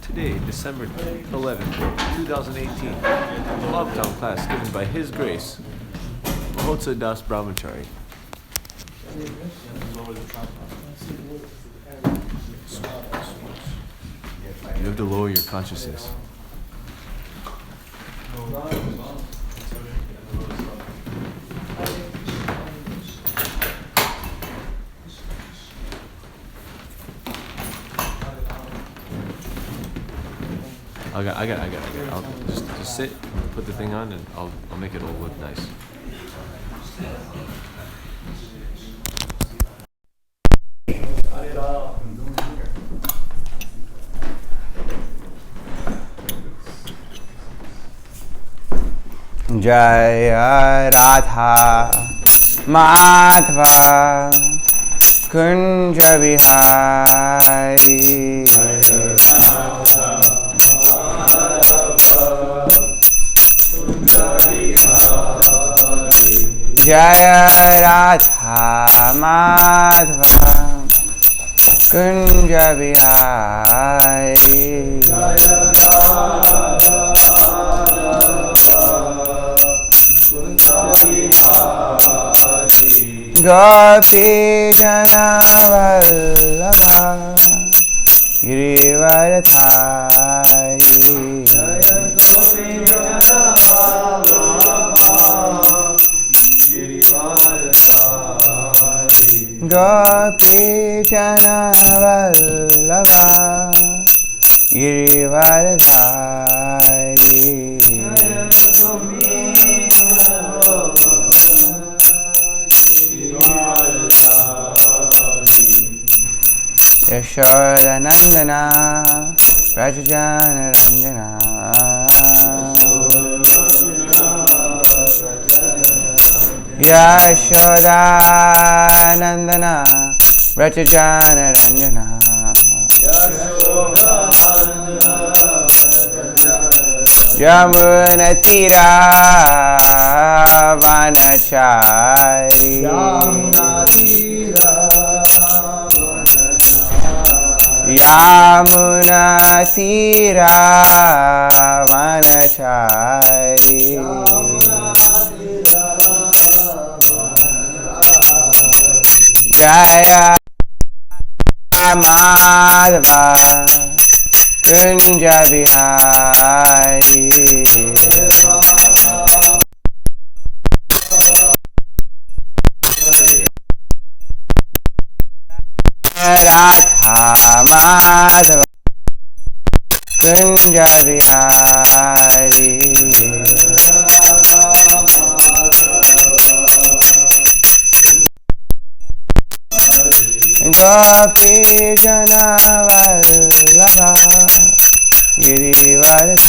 Today, December 11th, 2018, Bhagavatam class given by His Grace Mahotsaha Brahmachari. You have to lower your consciousness. I got it. I'll just sit, put the thing on, and I'll make it all look nice. Jaya Radha Madhva Kunja Vihari Jaya Radha Madhva Kunja Vihari Gopi Jana Vallabha Girivardhari Gopi Jana Vallabha Girivardhari Yashoda Nandana Rajajana Ranjana Yashoda Nandana Rajajana Ranjana Yamuna Tira Vanachari Yamuna Tira Vanachari Jaya Madhva Kunja Vihari Radha Madhva Kunja Vihari Gopi Jana Vallabha Girivardhari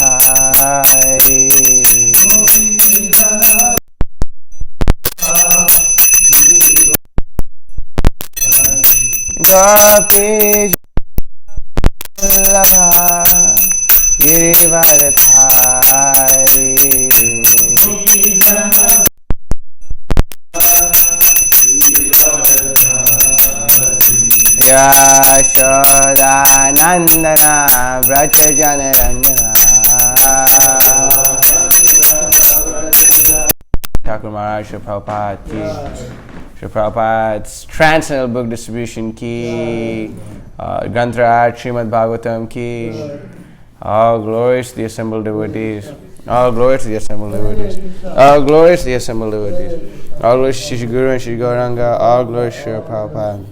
Gopi Vallabha Girivardhari Yashodanandana Vrajajanaranjana Thakur Maharaj Srila Prabhupada ki Srila Prabhupada's Transcendental Book Distribution ki Granth Śrīmad-Bhāgavatam ki. All glories to the assembled devotees. All glories to the assembled devotees. All glories to the assembled devotees. All glories to Shri Guru and Shri Gauranga. All glories to Srila Prabhupada.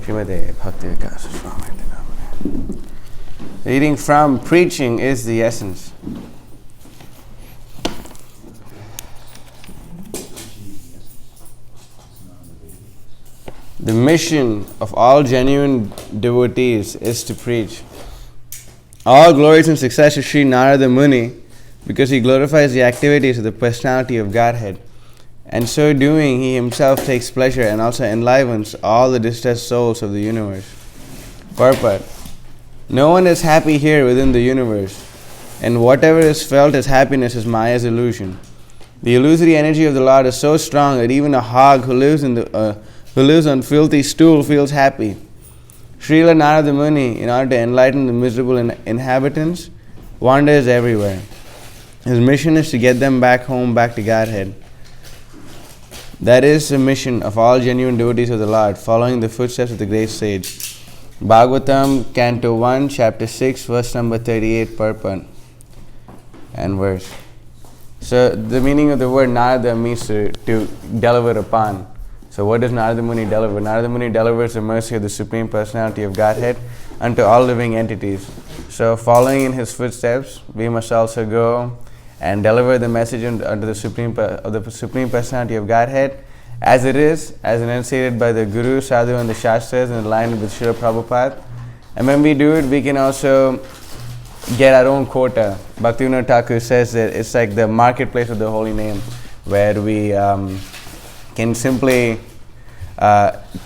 Śrīmade Bhakti Vikasa Swami. Reading from preaching is the essence. The mission of all genuine devotees is to preach. All glories and success to Sri Narada Muni, because he glorifies the activities of the personality of Godhead. And so doing, he himself takes pleasure and also enlivens all the distressed souls of the universe. Purport. No one is happy here within the universe, and whatever is felt as happiness is Maya's illusion. The illusory energy of the Lord is so strong that even a hog who lives on filthy stool feels happy. Srila Narada Muni, in order to enlighten the miserable inhabitants, wanders everywhere. His mission is to get them back home, back to Godhead. That is the mission of all genuine devotees of the Lord, following the footsteps of the great sage. Bhagavatam, Canto 1, Chapter 6, verse number 38, purport and verse. So the meaning of the word Narada means to deliver upon. So what does Narada Muni deliver? Narada Muni delivers the mercy of the Supreme Personality of Godhead unto all living entities. So following in his footsteps, we must also go and deliver the message unto the Supreme Personality of Godhead as it is, as enunciated by the Guru, Sadhu and the Shastras and aligned with Srila Prabhupada. And when we do it, we can also get our own quota. Bhaktivinoda Thakur says that it's like the marketplace of the holy name, where we can simply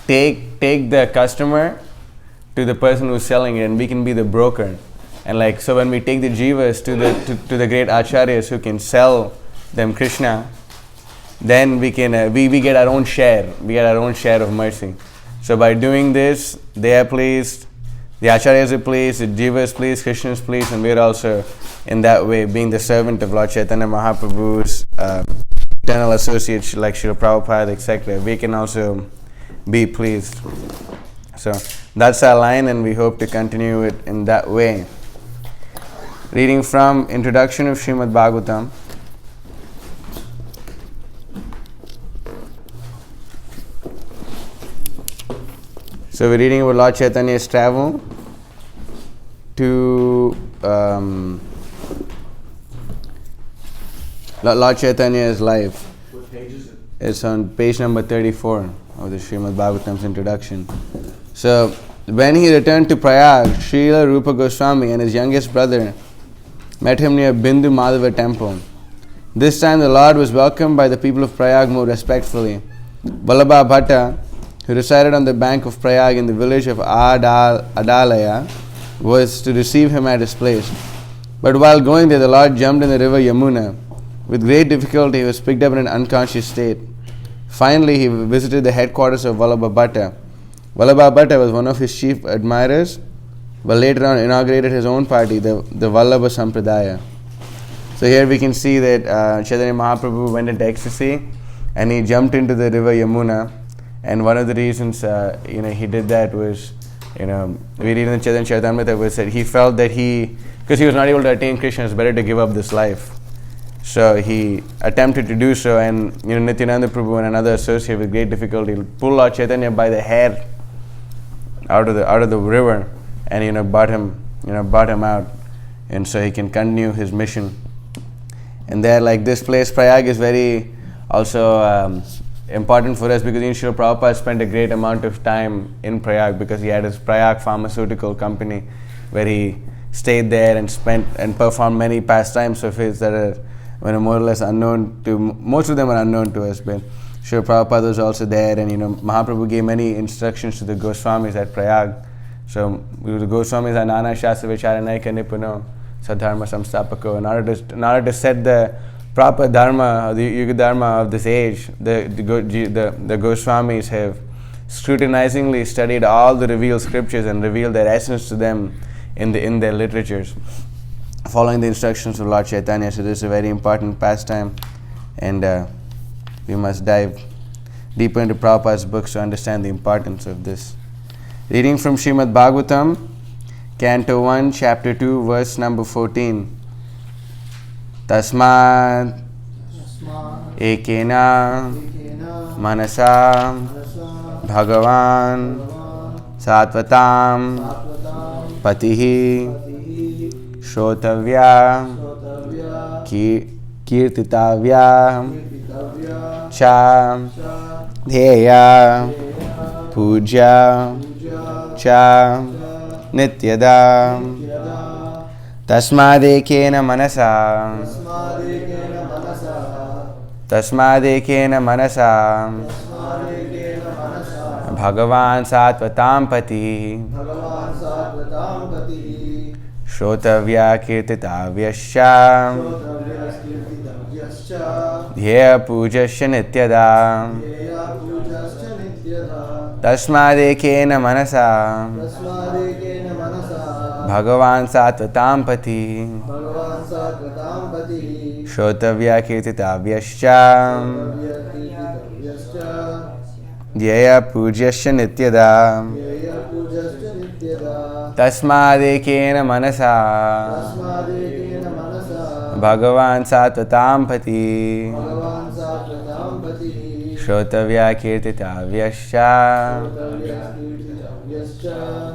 take the customer to the person who's selling it, and we can be the broker. And so when we take the jivas to the great acharyas who can sell them Krishna, then we can we get our own share. We get our own share of mercy. So by doing this, they are pleased, the acharyas are pleased, the jivas pleased, Krishna is pleased, and we are also in that way being the servant of Lord Chaitanya Mahaprabhu's eternal associates like Srila Prabhupada, etc. We can also be pleased. So that's our line, and we hope to continue it in that way. Reading from Introduction of Śrīmad-Bhāgavatam. So we're reading about Lord Chaitanya's travel to Lord Chaitanya's life. What page is it? It's on page number 34 of the Śrīmad-Bhāgavatam's introduction. So when he returned to Prayag, Srila Rupa Goswami and his youngest brother met him near Bindu Madhava temple. This time the Lord was welcomed by the people of Prayag more respectfully. Vallabha Bhatta, who resided on the bank of Prayag in the village of Adalaya, was to receive him at his place. But while going there, the Lord jumped in the river Yamuna. With great difficulty, he was picked up in an unconscious state. Finally, he visited the headquarters of Vallabha Bhatta. Vallabha Bhatta was one of his chief admirers, but later on inaugurated his own party, the Vallabha Sampradaya. So here we can see that Chaitanya Mahaprabhu went into ecstasy and he jumped into the river Yamuna. And one of the reasons he did that was, we read in the Chaitanya Charitamrita was that he felt that because he was not able to attain Krishna, it's better to give up this life. So he attempted to do so, and Nityananda Prabhu and another associate with great difficulty pulled Lord Chaitanya by the hair out of the river, and brought him out, and so he can continue his mission. And there, like this place, Prayag is very also important for us because Srila Prabhupada spent a great amount of time in Prayag because he had his Prayag pharmaceutical company where he stayed there and spent and performed many pastimes of his that are more or less unknown to most of them are unknown to us. But Srila Prabhupada was also there, and Mahaprabhu gave many instructions to the Goswamis at Prayag. So the Goswamis are Nana Shastra Vicharanaika Nipuno Sadharma Samstapako. In order to set the proper dharma, the Yuga-dharma of this age, the Goswamis have scrutinizingly studied all the revealed scriptures and revealed their essence to them in their literatures, following the instructions of Lord Chaitanya. So this is a very important pastime, and we must dive deeper into Prabhupada's books to understand the importance of this. Reading from Śrīmad-Bhāgavatam, Canto 1, Chapter 2, verse number 14. Tasmad ekena manasa Bhagavan Sattvatam Patihi Shrotavya Kirtitavya Cha Dheya Puja Cha Nityada Tasmadekena manasa Bhagavan Sattvatam Pati Shrotavya Kirtitavyascha Dheya Pujasya Nityada Tasmadekena manasa Bhagavan Sattvatam Pati Shrotavya Kirtitavyascha Dhyaya Pujasya Nityada Tasmadekena manasa Bhagavan Sattvatam Pati Shrotavya Kirtitavyascha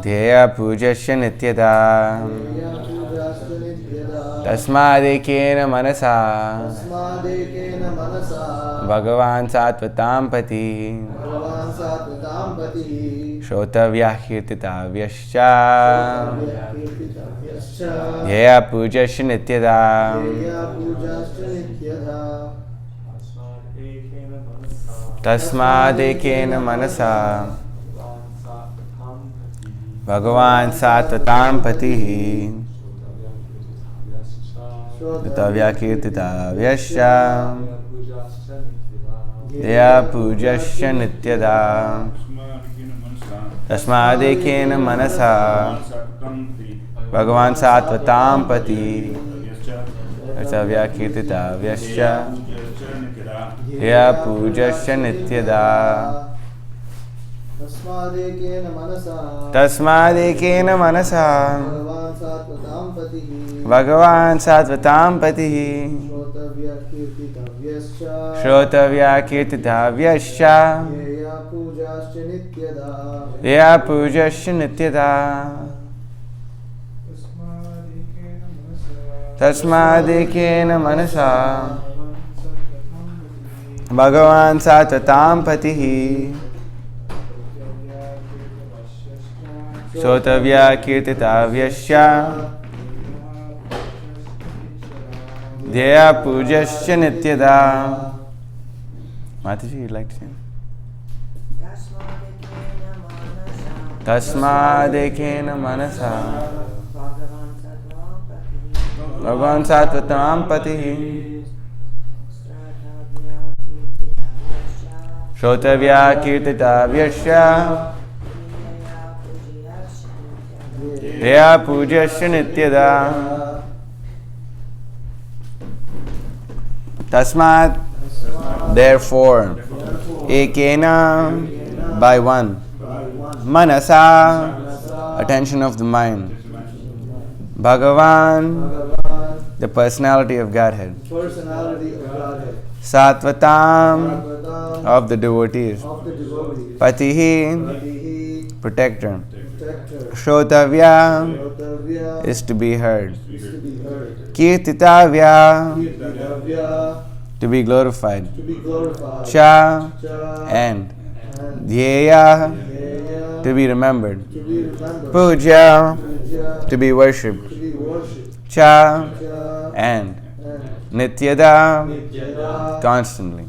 Dhyaya Pujasya Nityada Tasmadekena manasa Bhagavan Sattvatam Pati Shrotavya Kirtitavyascha Dhyaya Pujasya Nityada Tasmadekena manasa Bhagavan Sattvatam Pati Shrotavya Kirtitavyascha Dhyaya Pujasya Nityada Tasmadekena manasa Bhagavan Sattvatam Pati Shrotavya Kirtitavyascha Dhyaya Pujasya Nityada Tasmadekena manasa Bhagavan Sattvatam Pati Shrotavya Kirtitavyascha Dhyaya Pujasya Nityada Tasmadekena manasa Bhagavan Sattvatam Pati Shrotavya Kirtitavyascha Dhyaya Pujasya Nityada. Mataji, you'd like to sing? Tasmadekena manasa Bhagavan Sattvatam Pati Shrotavya Kirtitavyascha Dhyaya Pujasya Nityada. Tasmat, therefore, ekena, by one, manasa, attention of the mind, Bhagavan, the personality of Godhead, Sattvatam, of the devotees, Patihi, protector, Shrotavya, is to be heard, Kirtitavya, to be glorified, Cha, and Dhyaya, to be remembered, Puja, to be worshipped, Cha, and Nityada, constantly.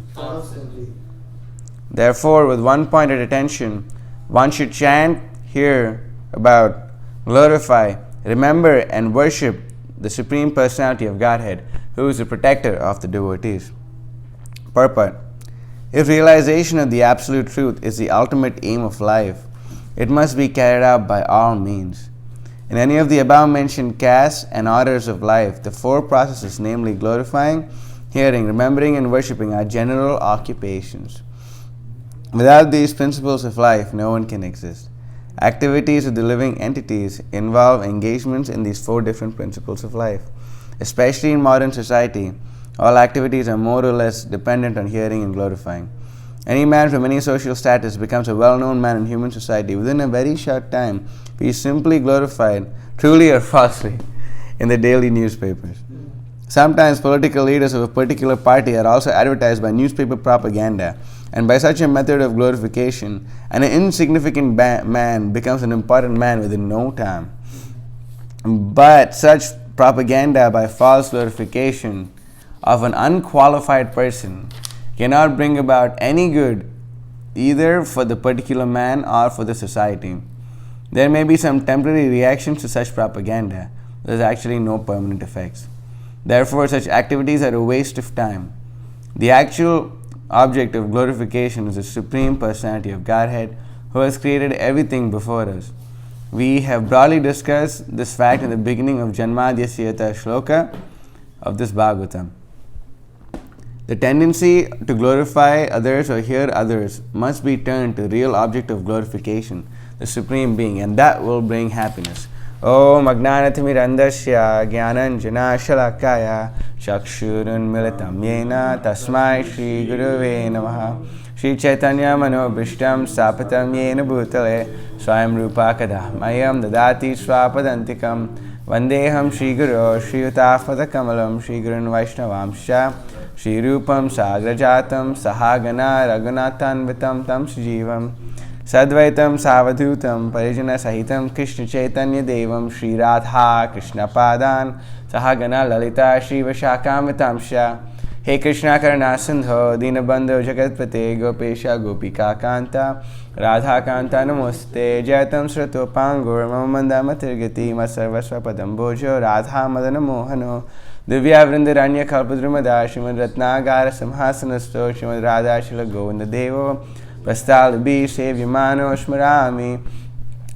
Therefore, with one pointed attention, one should chant, hear about, glorify, remember, and worship the Supreme Personality of Godhead, who is the protector of the devotees. Purport. If realization of the Absolute Truth is the ultimate aim of life, it must be carried out by all means. In any of the above-mentioned castes and orders of life, the four processes, namely glorifying, hearing, remembering, and worshipping, are general occupations. Without these principles of life, no one can exist. Activities of the living entities involve engagements in these four different principles of life. Especially in modern society, all activities are more or less dependent on hearing and glorifying. Any man from any social status becomes a well-known man in human society within a very short time if he is simply glorified, truly or falsely, in the daily newspapers. Sometimes political leaders of a particular party are also advertised by newspaper propaganda, and by such a method of glorification, an insignificant man becomes an important man within no time. But such propaganda by false glorification of an unqualified person cannot bring about any good either for the particular man or for the society. There may be some temporary reactions to such propaganda. There is actually no permanent effects. Therefore, such activities are a waste of time. The actual object of glorification is the Supreme Personality of Godhead, who has created everything before us. We have broadly discussed this fact in the beginning of Janmadhyasyata Shloka of this Bhagavatam. The tendency to glorify others or hear others must be turned to the real object of glorification, the Supreme Being, and that will bring happiness. Om Agnanatimirandasya Jnananjana Shalakaya Chakshurun Militam Yena Tasmai Shri Guruve Namaha Shri Chaitanya Manobhishtam Sapatam Yena Bhutale Swayam Rupa Kadahmayam Dadati Swapadantikam Vandeham Shri Guru Shri Utafata Kamalam Shri Gurun Vaishnavamsha Shri Rupam Sagrajatam Sahagana Raghunathanvitam Tam Sujivam Sadvaitam Savadhutam Parijana Sahitam Krishna Chaitanya Devam Shri Radha Krishna Padan Sahagana Lalita Shri Vashakam Vitamsha He Krishna Karna Sindho Dinabandho Jagatpate Gopesha Gopika Kanta Radha Kanta Namoste Jaitam Srato Pangur Mamandama Tirgati Masarvasva Padam Bojo Radha Madana Mohano Divya Vrindaranya Kalpadrumada Shrimad Ratnagara Samhasanasto Shrimad Radha Shila Govinda Devo Prastalabhi Sevyamano Shmarami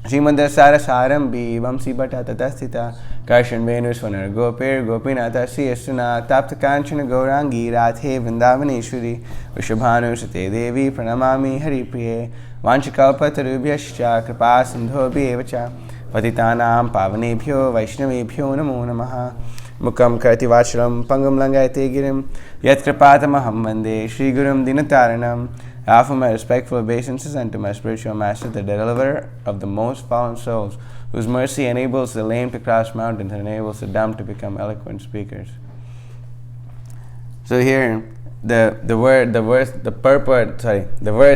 Srimad Sarasarambi Vamsi Bhatta Tatastita Karshan Venusvanar Gopir Gopinata Siyasuna Tapta Kanchana Gaurangi Radhe Vrindavaneshwari Vishabhanu Sate Devi Pranamami Haripriye Vanchakalpatarubhyascha Kripa Sindhobhi Evacha Patitanam Pavanebhyo Vaishnavebhyo Namo Namaha Mukam Karati Vacharam Pangam Langayate Girim Yat Kripatamaham Vande Shri Gurum Dinataranam. I offer my respectful obeisances unto my spiritual master, the deliverer of the most fallen souls, whose mercy enables the lame to cross mountains and enables the dumb to become eloquent speakers. So here, the word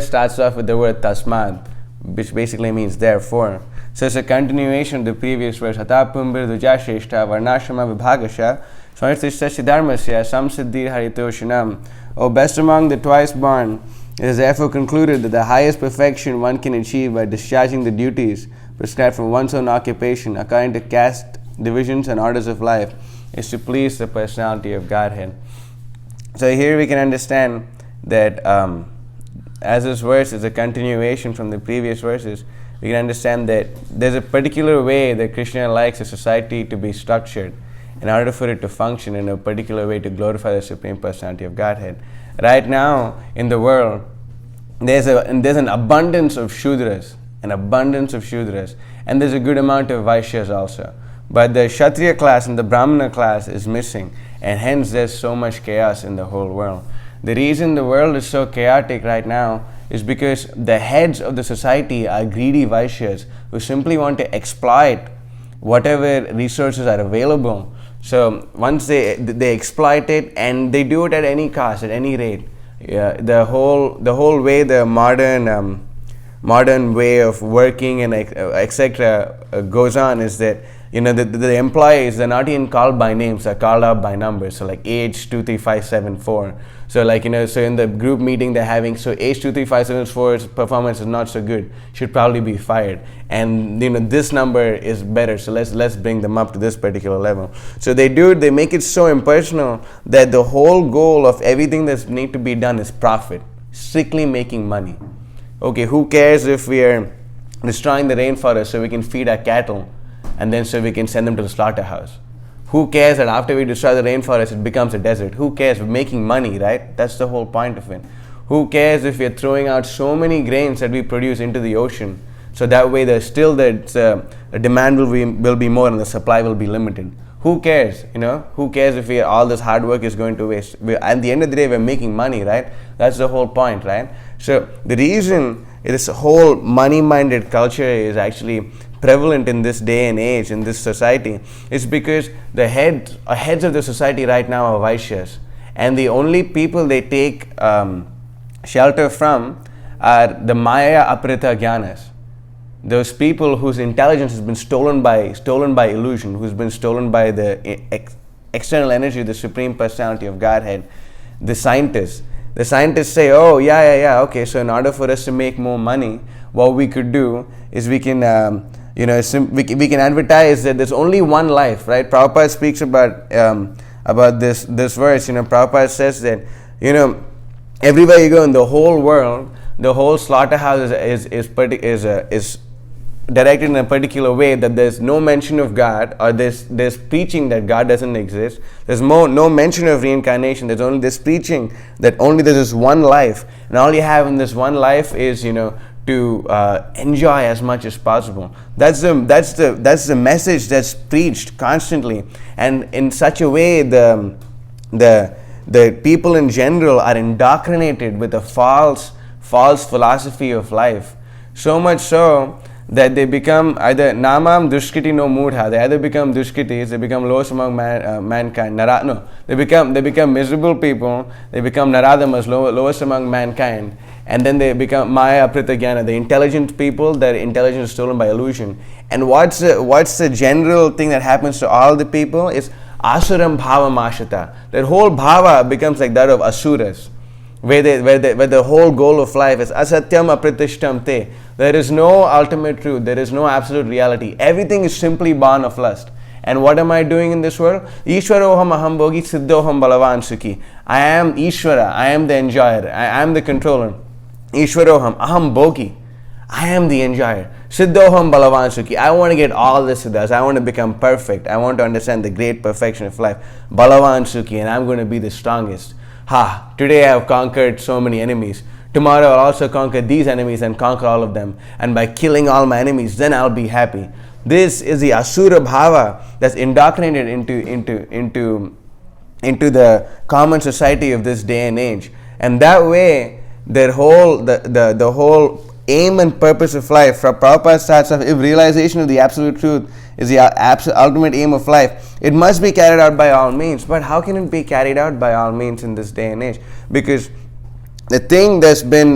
starts off with the word tasmad, which basically means therefore. So it's a continuation of the previous verse. Hatapumbir duja shreshta varnashrama vibhagasha swanistishta siddharmasya samsiddhir haritoshanam. O best among the twice born, it is therefore concluded that the highest perfection one can achieve by discharging the duties prescribed for one's own occupation according to caste divisions and orders of life is to please the personality of Godhead. So here we can understand that as this verse is a continuation from the previous verses, we can understand that there's a particular way that Krishna likes a society to be structured in order for it to function in a particular way to glorify the Supreme Personality of Godhead. Right now in the world, there's an abundance of Shudras, and there's a good amount of Vaishyas also. But the Kshatriya class and the Brahmana class is missing, and hence there's so much chaos in the whole world. The reason the world is so chaotic right now is because the heads of the society are greedy Vaishyas who simply want to exploit whatever resources are available. So once they exploit it, and they do it at any cost, at any rate. The whole way the modern way of working and etc. Goes on is that the employees, they're not even called by names, they're called out by numbers. So like H23574. So like, so in the group meeting they're having, so H23574's performance is not so good, should probably be fired. And this number is better, so let's bring them up to this particular level. So they make it so impersonal that the whole goal of everything that need to be done is profit, strictly making money. Okay, who cares if we are destroying the rainforest so we can feed our cattle and then so we can send them to the slaughterhouse? Who cares that after we destroy the rainforest it becomes a desert? Who cares? We're making money, right? That's the whole point of it. Who cares if we're throwing out so many grains that we produce into the ocean, so that way there's still the demand will be more and the supply will be limited? Who cares? Who cares if all this hard work is going to waste? At the end of the day, we're making money, right? That's the whole point, right? So the reason this whole money-minded culture is actually prevalent in this day and age, in this society, is because the heads of the society right now are Vaishyas, and the only people they take shelter from are the Maya Aprita Jnanas. Those people whose intelligence has been stolen by illusion, who's been stolen by the external energy, the Supreme Personality of Godhead. The scientists say, oh yeah, okay, so in order for us to make more money, what we could do is we can we can advertise that there's only one life, right? Prabhupada speaks about this verse. Prabhupada says that everywhere you go in the whole world, the whole slaughterhouse is directed in a particular way, that there's no mention of God, or there's preaching that God doesn't exist. There's no mention of reincarnation. There's only this preaching that only there's this one life, and all you have in this one life is to enjoy as much as possible. That's the message that's preached constantly, and in such a way the people in general are indoctrinated with a false philosophy of life, so much so that they become either namam dushkiti no mudha. They either become dushkitis, they become lowest among mankind. They become miserable people. They become naradamas, lowest among mankind. And then they become Maya Aprita Jnana, the intelligent people. Their intelligence is stolen by illusion. And what's the general thing that happens to all the people is asuram bhava mashata. Their whole bhava becomes like that of asuras, where the whole goal of life is asatyam apratishtam te. There is no ultimate truth. There is no absolute reality. Everything is simply born of lust. And what am I doing in this world? Ishwaroham aham bhogi siddhoham balavan sukhi. I am Ishvara. I am the enjoyer. I am the controller. Ishwaroham aham bhogi. I am the enjoyer. Siddhoham balavan sukhi. I want to get all the siddhas. I want to become perfect. I want to understand the great perfection of life. Balavan sukhi. And I'm going to be the strongest. Today I have conquered so many enemies. Tomorrow I'll also conquer these enemies and conquer all of them. And by killing all my enemies, then I'll be happy. This is the asura bhava that's indoctrinated into the common society of this day and age. And that way, the whole aim and purpose of life, from Prabhupada starts off, if realization of the absolute truth is the ultimate aim of life, it must be carried out by all means. But how can it be carried out by all means in this day and age? Because the thing that's been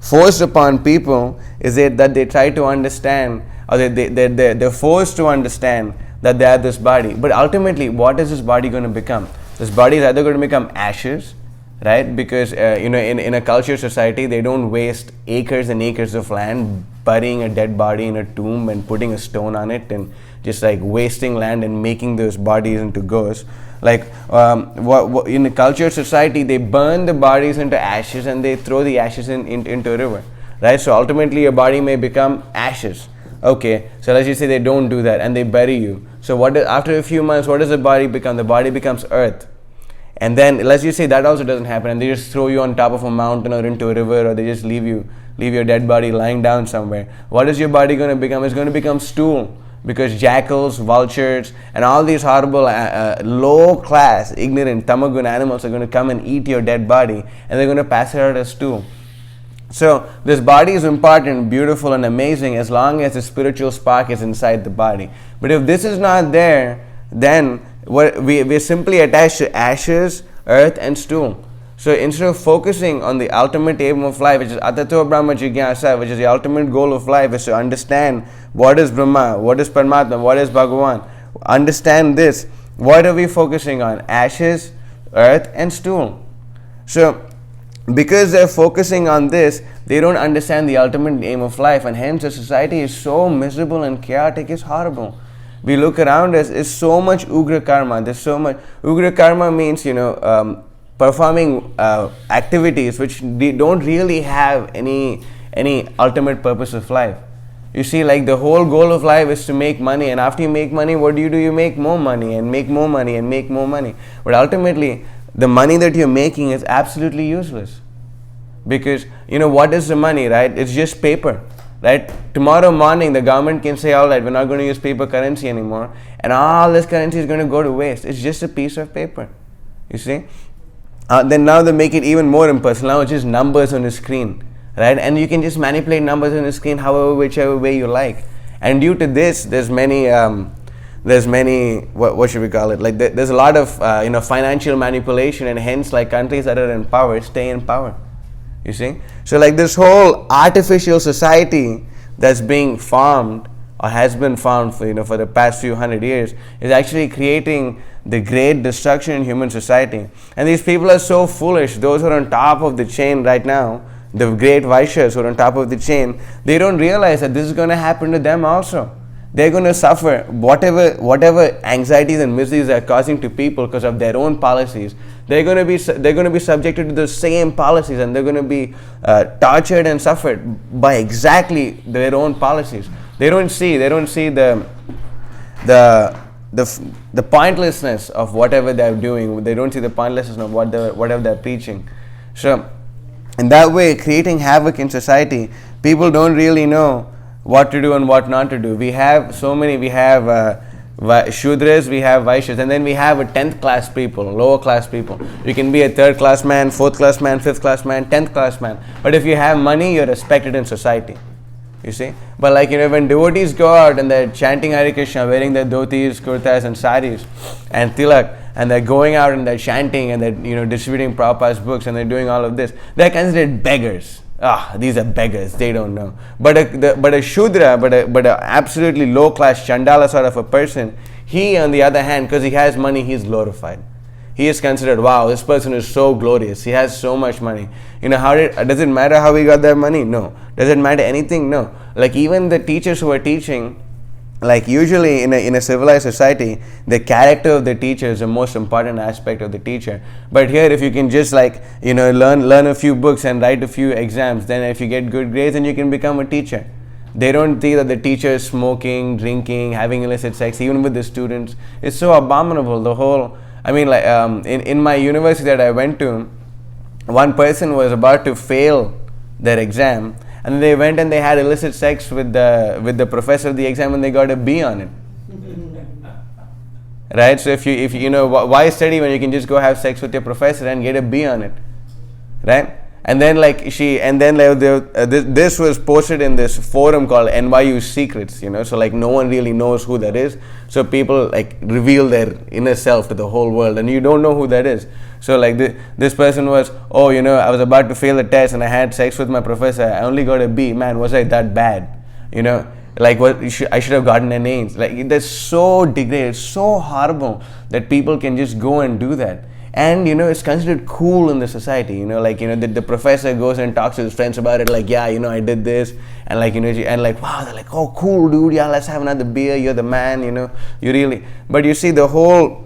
forced upon people is that they try to understand, or they're forced to understand that they have this body. But ultimately, what is this body going to become? This body is either going to become ashes, right? Because in a culture society, they don't waste acres and acres of land burying a dead body in a tomb and putting a stone on it and just like wasting land and making those bodies into ghosts. Like in a culture society, they burn the bodies into ashes and they throw the ashes into a river, right? So ultimately, your body may become ashes. Okay, so let's just say they don't do that and they bury you. So after a few months, what does the body become? The body becomes earth. And then let's just say that also doesn't happen and they just throw you on top of a mountain or into a river, or they just leave your dead body lying down somewhere. What is your body going to become? It's going to become stool, because jackals, vultures, and all these horrible low-class, ignorant, tamagun animals are going to come and eat your dead body, and they're going to pass it out as stool. So this body is important, beautiful, and amazing as long as the spiritual spark is inside the body. But if this is not there, then we're simply attached to ashes, earth, and stool. So instead of focusing on the ultimate aim of life, which is Atato Brahma Jigyasa, which is the ultimate goal of life, is to understand what is Brahma, what is Paramatma, what is Bhagavan. Understand this. What are we focusing on? Ashes, earth and stool. So because they're focusing on this, they don't understand the ultimate aim of life, and hence the society is so miserable and chaotic, it's horrible. We look around us, it's so much Ugra Karma. There's so much. Ugra Karma means, performing activities which don't really have any ultimate purpose of life. You see, like the whole goal of life is to make money, and after you make money, what do? You make more money and make more money and make more money. But ultimately, the money that you're making is absolutely useless. Because, what is the money, right? It's just paper, right? Tomorrow morning, the government can say, all right, we're not going to use paper currency anymore, and all this currency is going to go to waste. It's just a piece of paper, you see? Then now they make it even more impersonal. Now it's just numbers on the screen, right? And you can just manipulate numbers on the screen whichever way you like. And due to this, there's many, what should we call it? Like there's a lot of, financial manipulation, and hence like countries that are in power stay in power, you see? So like this whole artificial society that's being formed or has been formed for the past few hundred years is actually creating the great destruction in human society. And these people are so foolish. Those who are on top of the chain right now, the great Vaishyas who are on top of the chain, they don't realize that this is going to happen to them also. They're going to suffer whatever anxieties and miseries they're causing to people because of their own policies. They're going to be subjected to the same policies, and they're going to be tortured and suffered by exactly their own policies. They don't see the pointlessness of whatever they're doing. They don't see the pointlessness of whatever they're preaching. So, in that way, creating havoc in society, people don't really know what to do and what not to do. We have Shudras, we have Vaishyas, and then we have a 10th class people, lower class people. You can be a 3rd class man, 4th class man, 5th class man, 10th class man. But if you have money, you're respected in society. You see? But when devotees go out and they're chanting Hare Krishna, wearing their dhotis, kurtas and saris and tilak, and they're going out and they're chanting and they're distributing Prabhupada's books and they're doing all of this, they're considered beggars. These are beggars, they don't know. But a Shudra, but a absolutely low class Chandala sort of a person, he on the other hand, because he has money, he's glorified. He is considered, wow, this person is so glorious. He has so much money. Does it matter how he got that money? No. Does it matter anything? No. Like even the teachers who are teaching, like usually in a civilized society, the character of the teacher is the most important aspect of the teacher. But here, if you can just learn a few books and write a few exams, then if you get good grades, then you can become a teacher. They don't see that the teacher is smoking, drinking, having illicit sex, even with the students. It's so abominable. The whole. In my university that I went to, one person was about to fail their exam, and they went and they had illicit sex with the professor of the exam, and they got a B on it. Right? So if why study when you can just go have sex with your professor and get a B on it, right? And then this was posted in this forum called NYU Secrets, so no one really knows who that is. So people reveal their inner self to the whole world, and you don't know who that is. So this person was, I was about to fail the test and I had sex with my professor. I only got a B. Man, was I that bad? I should have gotten an A. That's so degraded, so horrible that people can just go and do that. And it's considered cool in the society. The professor goes and talks to his friends about it. I did this, and wow, they're like, oh, cool, dude. Yeah, let's have another beer. You're the man. You really. But you see, the whole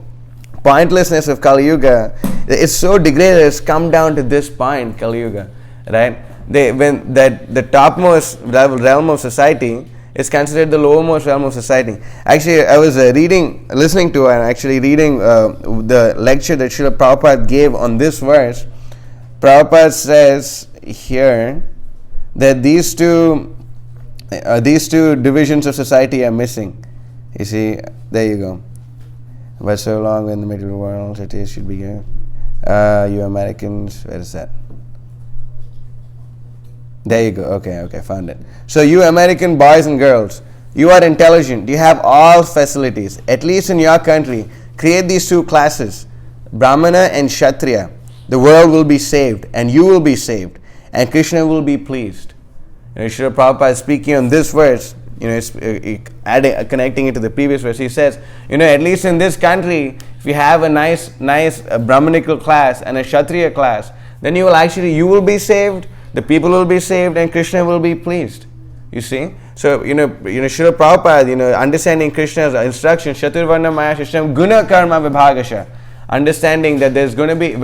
pointlessness of Kali Yuga, it's so degraded. It's come down to this point, Kali Yuga, right? The topmost realm of society is considered the lowermost realm of society. Actually, I was listening to the lecture that Srila Prabhupada gave on this verse. Prabhupada says here that these two divisions of society are missing. You see, there you go. But so long in the material world, it should be here. You Americans, where is that? There you go. Okay, found it. So you American boys and girls, you are intelligent. You have all facilities. At least in your country, create these two classes, Brahmana and Kshatriya. the world will be saved, and you will be saved, and Krishna will be pleased. Srila Prabhupada is speaking on this verse, connecting it to the previous verse. He says, at least in this country, if you have a nice Brahmanical class and a Kshatriya class, then you will be saved, the people will be saved, and Krishna will be pleased. You see? So, Srila Prabhupada, understanding Krishna's instruction, Chaturvarna Maya Shishtam Guna Karma Vibhagasha, understanding that there's going to be,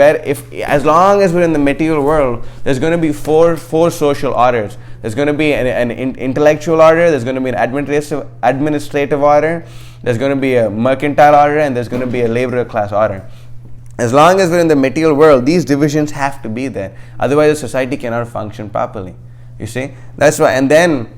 as long as we're in the material world, there's going to be four social orders. There's going to be an intellectual order, there's going to be an administrative order, there's going to be a mercantile order, and there's going to be a laborer class order. As long as we're in the material world, these divisions have to be there. Otherwise, the society cannot function properly. You see? That's why. And then,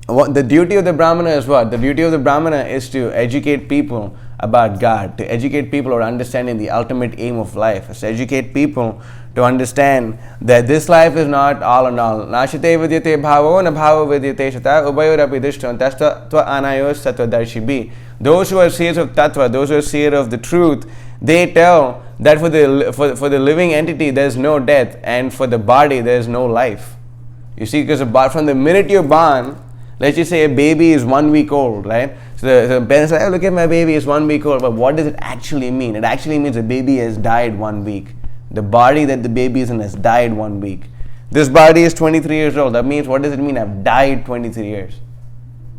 the duty of the Brahmana is what? The duty of the Brahmana is to educate people about God, to educate people about understanding the ultimate aim of life, is to educate people to understand that this life is not all in all. Nashite vidyate bhavo na bhavo vidyate shata ubayor api dishton tasta tva anayos tattva darshibi. Those who are seers of tattva, those who are seers of the truth, they tell that for the living entity there is no death, and for the body there is no life. You see, because from the minute you're born, let's just say a baby is 1 week old, right? So the parents say, look at my baby, is 1 week old. But what does it actually mean? It actually means the baby has died 1 week. The body that the baby is in has died 1 week. This body is 23 years old. That means, what does it mean? I've died 23 years.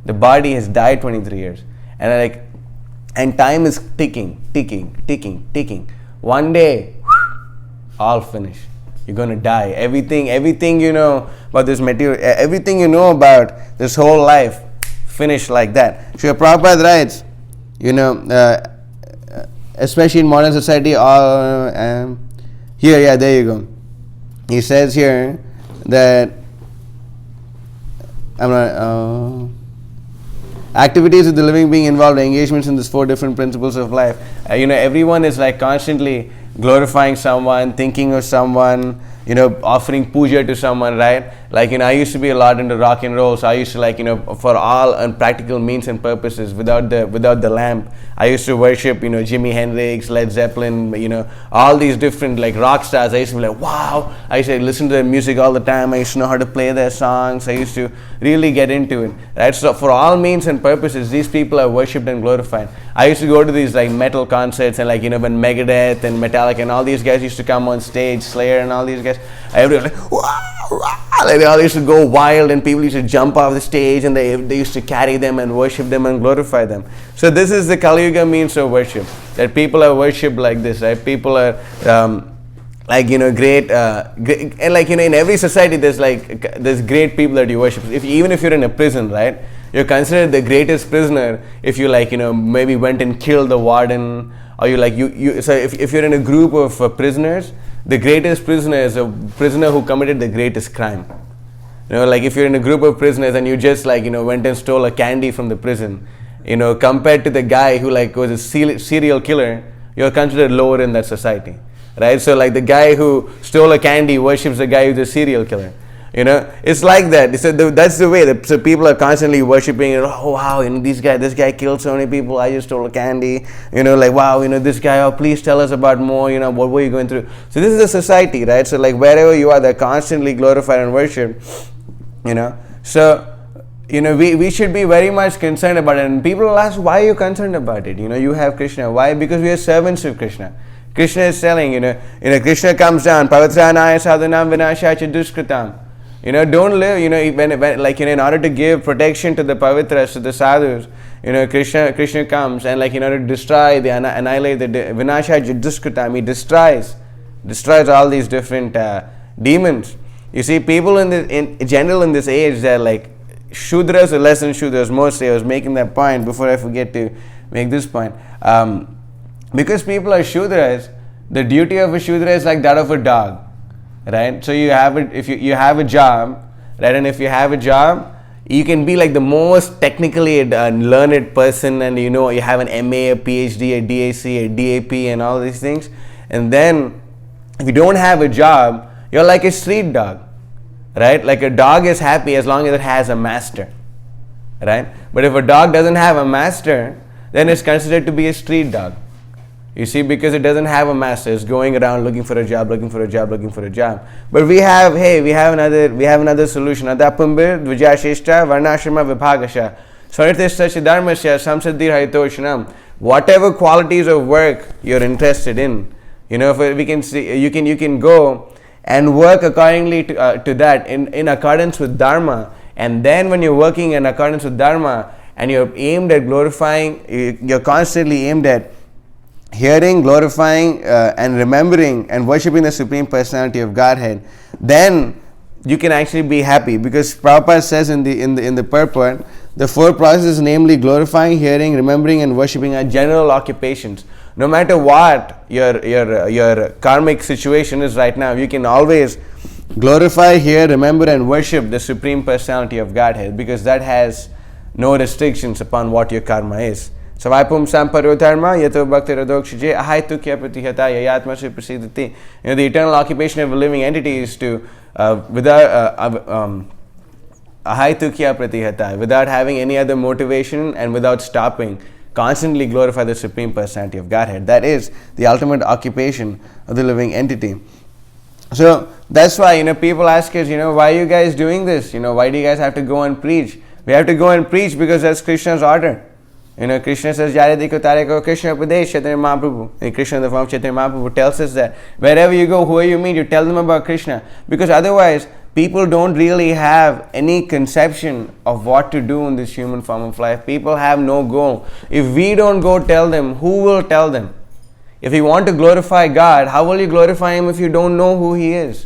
The body has died 23 years. And time is ticking. One day, all finished. You're going to die. Everything you know about this material, everything you know about this whole life, finish like that. Srila Prabhupada writes, especially in modern society, there you go. He says here that activities of the living being involved, engagements in these 4 different principles of life. Everyone is constantly glorifying someone, thinking of someone, offering puja to someone, right? I used to be a lot into rock and roll, so I used to for all unpractical means and purposes, without the lamp, I used to worship, Jimi Hendrix, Led Zeppelin, all these different rock stars. I used to be wow. I used to listen to their music all the time. I used to know how to play their songs. I used to really get into it, right? So for all means and purposes, these people are worshipped and glorified. I used to go to these metal concerts, and when Megadeth and Metallica and all these guys used to come on stage, Slayer and all these guys, everyone they all used to go wild, and people used to jump off the stage, and they used to carry them and worship them and glorify them. So this is the Kali Yuga means of worship, that people are worshipped like this, right? People are great, and in every society there's great people that you worship. Even if you're in a prison, right, you're considered the greatest prisoner if you maybe went and killed the warden, or so if you're in a group of prisoners, the greatest prisoner is a prisoner who committed the greatest crime. If you're in a group of prisoners and you just went and stole a candy from the prison, compared to the guy who was a serial killer, you're considered lower in that society, right? So the guy who stole a candy worships the guy who's a serial killer. It's like that. That's the way. So people are constantly worshipping. Oh wow, this guy killed so many people. I just stole a candy. Wow, this guy. Oh, please tell us about more. What were you going through? So this is a society, right? So wherever you are, they're constantly glorified and worshipped. So we should be very much concerned about it. And people will ask, why are you concerned about it? You have Krishna. Why? Because we are servants of Krishna. Krishna is telling, Krishna comes down. Pavitranaya sadhanam vinashacha duskritam. Don't live, when in order to give protection to the pavitras, to the sadhus, Krishna comes and in order to destroy, annihilate the vinasha duskritam, he destroys all these different demons. You see, people in general in this age, they're Shudras or less than Shudras mostly. I was making that point before I forget to make this point. Because people are Shudras, the duty of a Shudra is like that of a dog. Right, so you have it. If you have a job, right, and if you have a job, you can be the most technically learned person, and you have an MA, a PhD, a DAC, a DAP, and all these things. And then, if you don't have a job, you're like a street dog, right? A dog is happy as long as it has a master, right? But if a dog doesn't have a master, then it's considered to be a street dog. You see, because it doesn't have a master, it's going around looking for a job, looking for a job, looking for a job. But we have another solution. Adapambir dvijashishta varnashrama vibhagasha saritishta dharmasya samsiddhir haitoshanam. Whatever qualities of work you're interested in, if we can see, you can go and work accordingly to that in accordance with dharma. And then when you're working in accordance with dharma and you're aimed at glorifying, you're constantly aimed at hearing, glorifying, and remembering and worshipping the Supreme Personality of Godhead, then you can actually be happy. Because Prabhupada says in the purport, the four processes, namely glorifying, hearing, remembering, and worshipping, are general occupations. No matter what your karmic situation is right now, you can always glorify, hear, remember, and worship the Supreme Personality of Godhead, because that has no restrictions upon what your karma is. Savaipum samparo dharma yato bhakti radokshije ahaitukya pratihata yayatmasya prasidati. The eternal occupation of a living entity is to ahaitukya pratihata, without having any other motivation and without stopping, constantly glorify the Supreme Personality of Godhead. That is the ultimate occupation of the living entity. So that's why people ask us, why are you guys doing this? Why do you guys have to go and preach? We have to go and preach because that's Krishna's order. Krishna says, Jare Diko Tareko Krishna Upadesh Chaitanya Mahaprabhu. And Krishna in the form of Chaitanya Mahaprabhu tells us that wherever you go, whoever you meet, you tell them about Krishna. Because otherwise, people don't really have any conception of what to do in this human form of life. People have no goal. If we don't go tell them, who will tell them? If you want to glorify God, how will you glorify Him if you don't know who He is?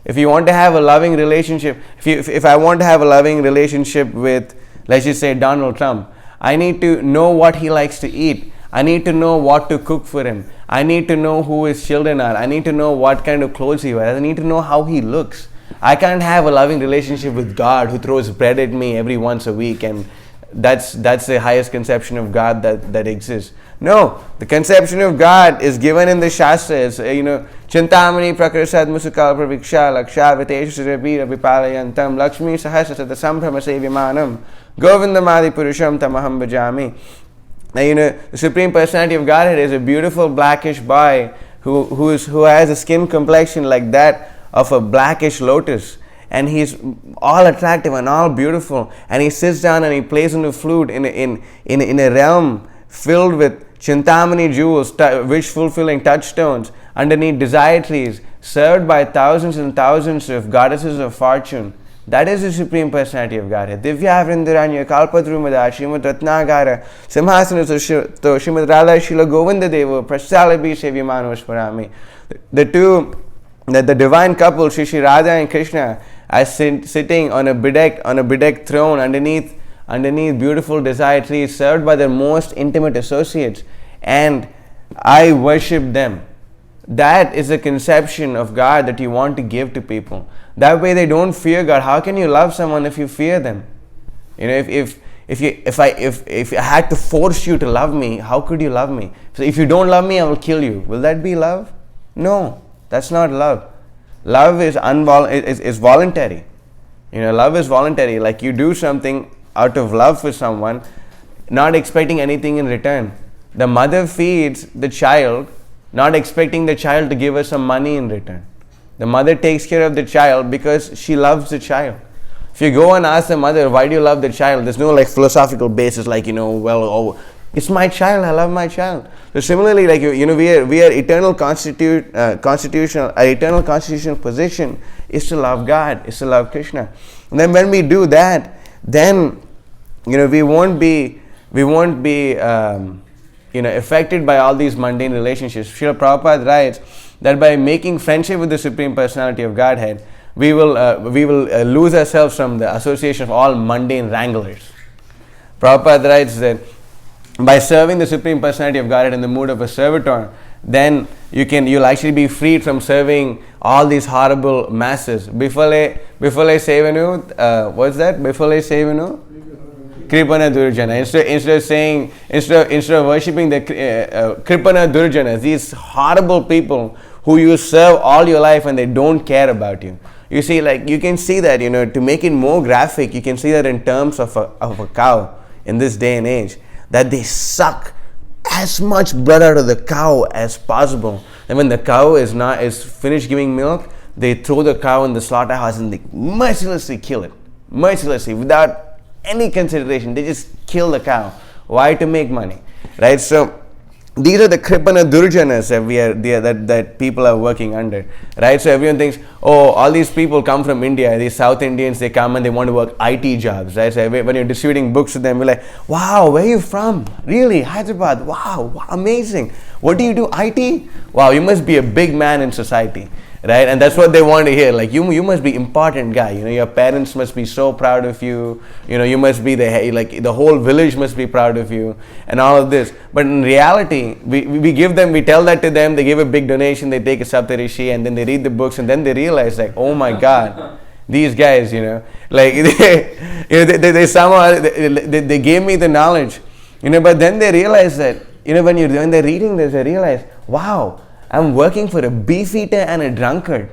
If you want to have a loving relationship, if I want to have a loving relationship with, let's just say, Donald Trump, I need to know what he likes to eat. I need to know what to cook for him. I need to know who his children are. I need to know what kind of clothes he wears. I need to know how he looks. I can't have a loving relationship with God who throws bread at me every once a week, and that's the highest conception of God that exists. No, the conception of God is given in the Shastras. Chintamani prakrasad musukal praviksha laksha viteshu rabira vipalayantam lakshmi sahasasata sambrahma sevyamanam govindamadi purusham tamaham bhajami. Now, the Supreme Personality of Godhead is a beautiful blackish boy who has a skin complexion like that of a blackish lotus, and he's all attractive and all beautiful, and he sits down and he plays on the flute in a realm filled with Chintamani jewels, wish-fulfilling touchstones, underneath desire trees, served by thousands and thousands of goddesses of fortune. That is the Supreme Personality of Godhead. Divya Vrindaranya Kalpadrumada Śrīmad Ratnagara Simhasana to Śrīmad Radha Shila Govinda Deva Prasalabi Sevyamano Swarami. The divine couple, Shri Radha and Krishna, are sitting on a bedecked throne underneath beautiful desire trees, served by their most intimate associates, and I worship them. That is the conception of God that you want to give to people. That way they don't fear God. How can you love someone if you fear them? If I had to force you to love me, how could you love me? So if you don't love me, I will kill you. Will that be love? No, that's not love. Love is voluntary. Love is voluntary. Like you do something out of love for someone, not expecting anything in return. The mother feeds the child, not expecting the child to give her some money in return. The mother takes care of the child because she loves the child. If you go and ask the mother, why do you love the child? There's no philosophical basis it's my child, I love my child. So similarly, we are eternal constitutional position is to love God, is to love Krishna. And then when we do that, then we won't be affected by all these mundane relationships. Srila Prabhupada writes that by making friendship with the Supreme Personality of Godhead, we will lose ourselves from the association of all mundane wranglers. Prabhupada writes that by serving the Supreme Personality of Godhead in the mood of a servitor, then you'll actually be freed from serving all these horrible masses. Bifale sevanu, what's that? Bifale sevanu? Kripana Durjana. Instead of worshipping the Kripana Durjana, these horrible people who you serve all your life and they don't care about you. You see, you can see that, to make it more graphic, you can see that in terms of a cow in this day and age, that they suck as much blood out of the cow as possible. And when the cow is finished giving milk, they throw the cow in the slaughterhouse and they mercilessly kill it. Mercilessly, without any consideration. They just kill the cow. Why? To make money. Right? So these are the Kripana Durjanas that people are working under. Right? So everyone thinks, oh, all these people come from India, these South Indians, they come and they want to work IT jobs. Right? So when you're distributing books to them, you're like, wow, where are you from? Really? Hyderabad? Wow, amazing. What do you do? IT? Wow, you must be a big man in society. Right? And that's what they want to hear. Like, you must be important guy. Your parents must be so proud of you. You must be the whole village must be proud of you and all of this. But in reality, we tell that to them, they give a big donation, they take a Saptarishi, and then they read the books, and then they realize, like, oh my God, these guys, like, they somehow, they gave me the knowledge, but then they realize that, when they're reading this, they realize, wow, I'm working for a beefeater and a drunkard.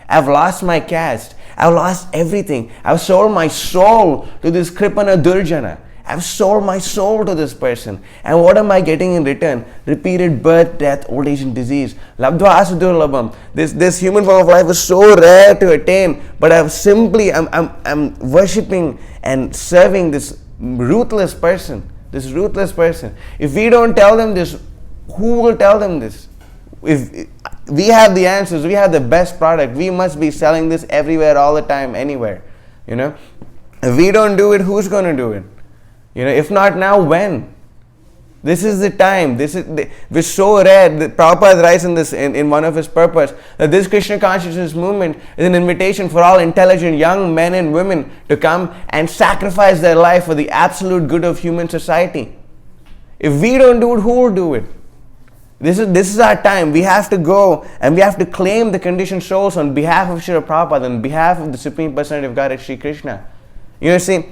I've lost my caste. I've lost everything. I've sold my soul to this Kripana Durjana. I've sold my soul to this person. And what am I getting in return? Repeated birth, death, old age and disease. Labdva asudurlabham. This human form of life is so rare to attain. But I'm worshipping and serving this ruthless person. If we don't tell them this, who will tell them this? If we have the answers, we have the best product, we must be selling this everywhere, all the time, anywhere. If we don't do it, who's going to do it? If not now, when? This is the time. We're so rare. Prabhupada writes in one of his purpose that this Krishna consciousness movement is an invitation for all intelligent young men and women to come and sacrifice their life for the absolute good of human society. If we don't do it, who will do it? This is our time. We have to go and we have to claim the conditioned souls on behalf of Srila Prabhupada, on behalf of the Supreme Personality of Godhead, Sri Krishna. See,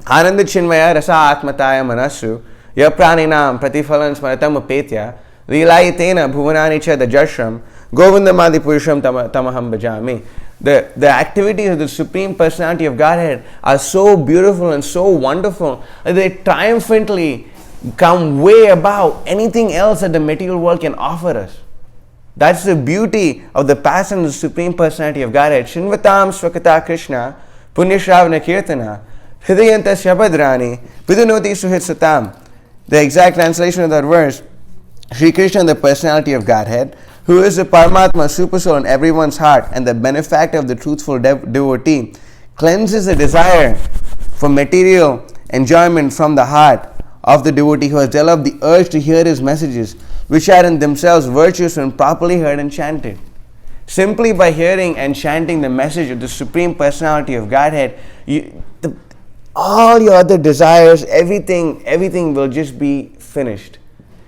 Ananda Chinmaya Rasa Atmataya Manasu Ya Praninam Pratifalan Smaratam Apetya Vilayatena Bhuvanani Cha Dajashram Govindamadi Purusham Tamaham Bhajami. The activities of the Supreme Personality of Godhead are so beautiful and so wonderful that they triumphantly come way above anything else that the material world can offer us. That's the beauty of the passion of the Supreme Personality of Godhead. Shinvatam Swakata Krishna Punyashravana Kirtana Hridayanta Shabhadrani Vidunoti Suhit Satam. The exact translation of that verse, Sri Krishna, the Personality of Godhead, who is the Paramatma Super Soul in everyone's heart and the benefactor of the truthful devotee, cleanses the desire for material enjoyment from the heart of the devotee who has developed the urge to hear his messages, which are in themselves virtuous when properly heard and chanted. Simply by hearing and chanting the message of the Supreme Personality of Godhead, all your other desires, everything will just be finished.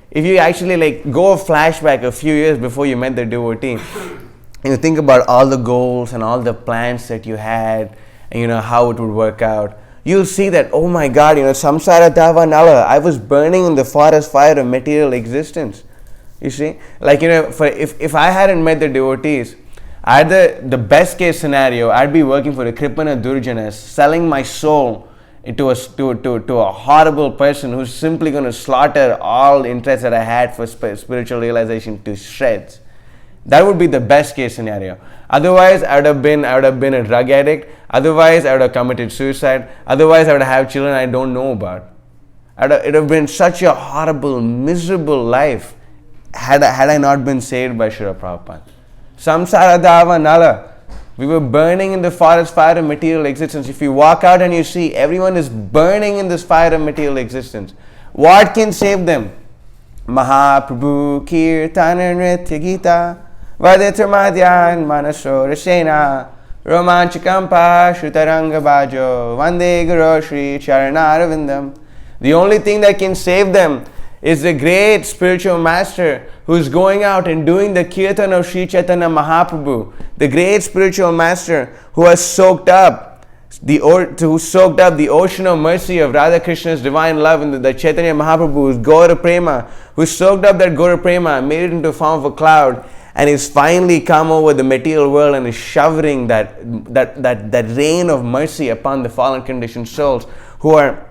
If you actually go a flashback a few years before you met the devotee, and you think about all the goals and all the plans that you had, and how it would work out, you'll see that, oh my God, samsara dava nala, I was burning in the forest fire of material existence. You see, if I hadn't met the devotees, the best case scenario, I'd be working for the Kripana Durjanas, selling my soul to a horrible person who's simply going to slaughter all interests that I had for spiritual realization to shreds. That would be the best case scenario. Otherwise, I would have been a drug addict. Otherwise, I would have committed suicide. Otherwise, I would have children I don't know about. It would have been such a horrible, miserable life had I not been saved by Srila Prabhupada. Samsara dava nala. We were burning in the forest fire of material existence. If you walk out and you see everyone is burning in this fire of material existence, what can save them? Mahaprabhu Kirtana Nritya Gita Vaditramadyan Manaso Rasena Romanchikampa Shrutaranga Bhajo Vande Guru Shri Charanaravindam. The only thing that can save them is the great spiritual master who's going out and doing the kirtan of Sri Chaitanya Mahaprabhu, the great spiritual master who has soaked up the ocean of mercy of Radha Krishna's divine love in the Chaitanya Mahaprabhu's Gaura Prema, who soaked up that Gaura Prema, made it into a form of a cloud, and is finally come over the material world and is showering that rain of mercy upon the fallen conditioned souls who are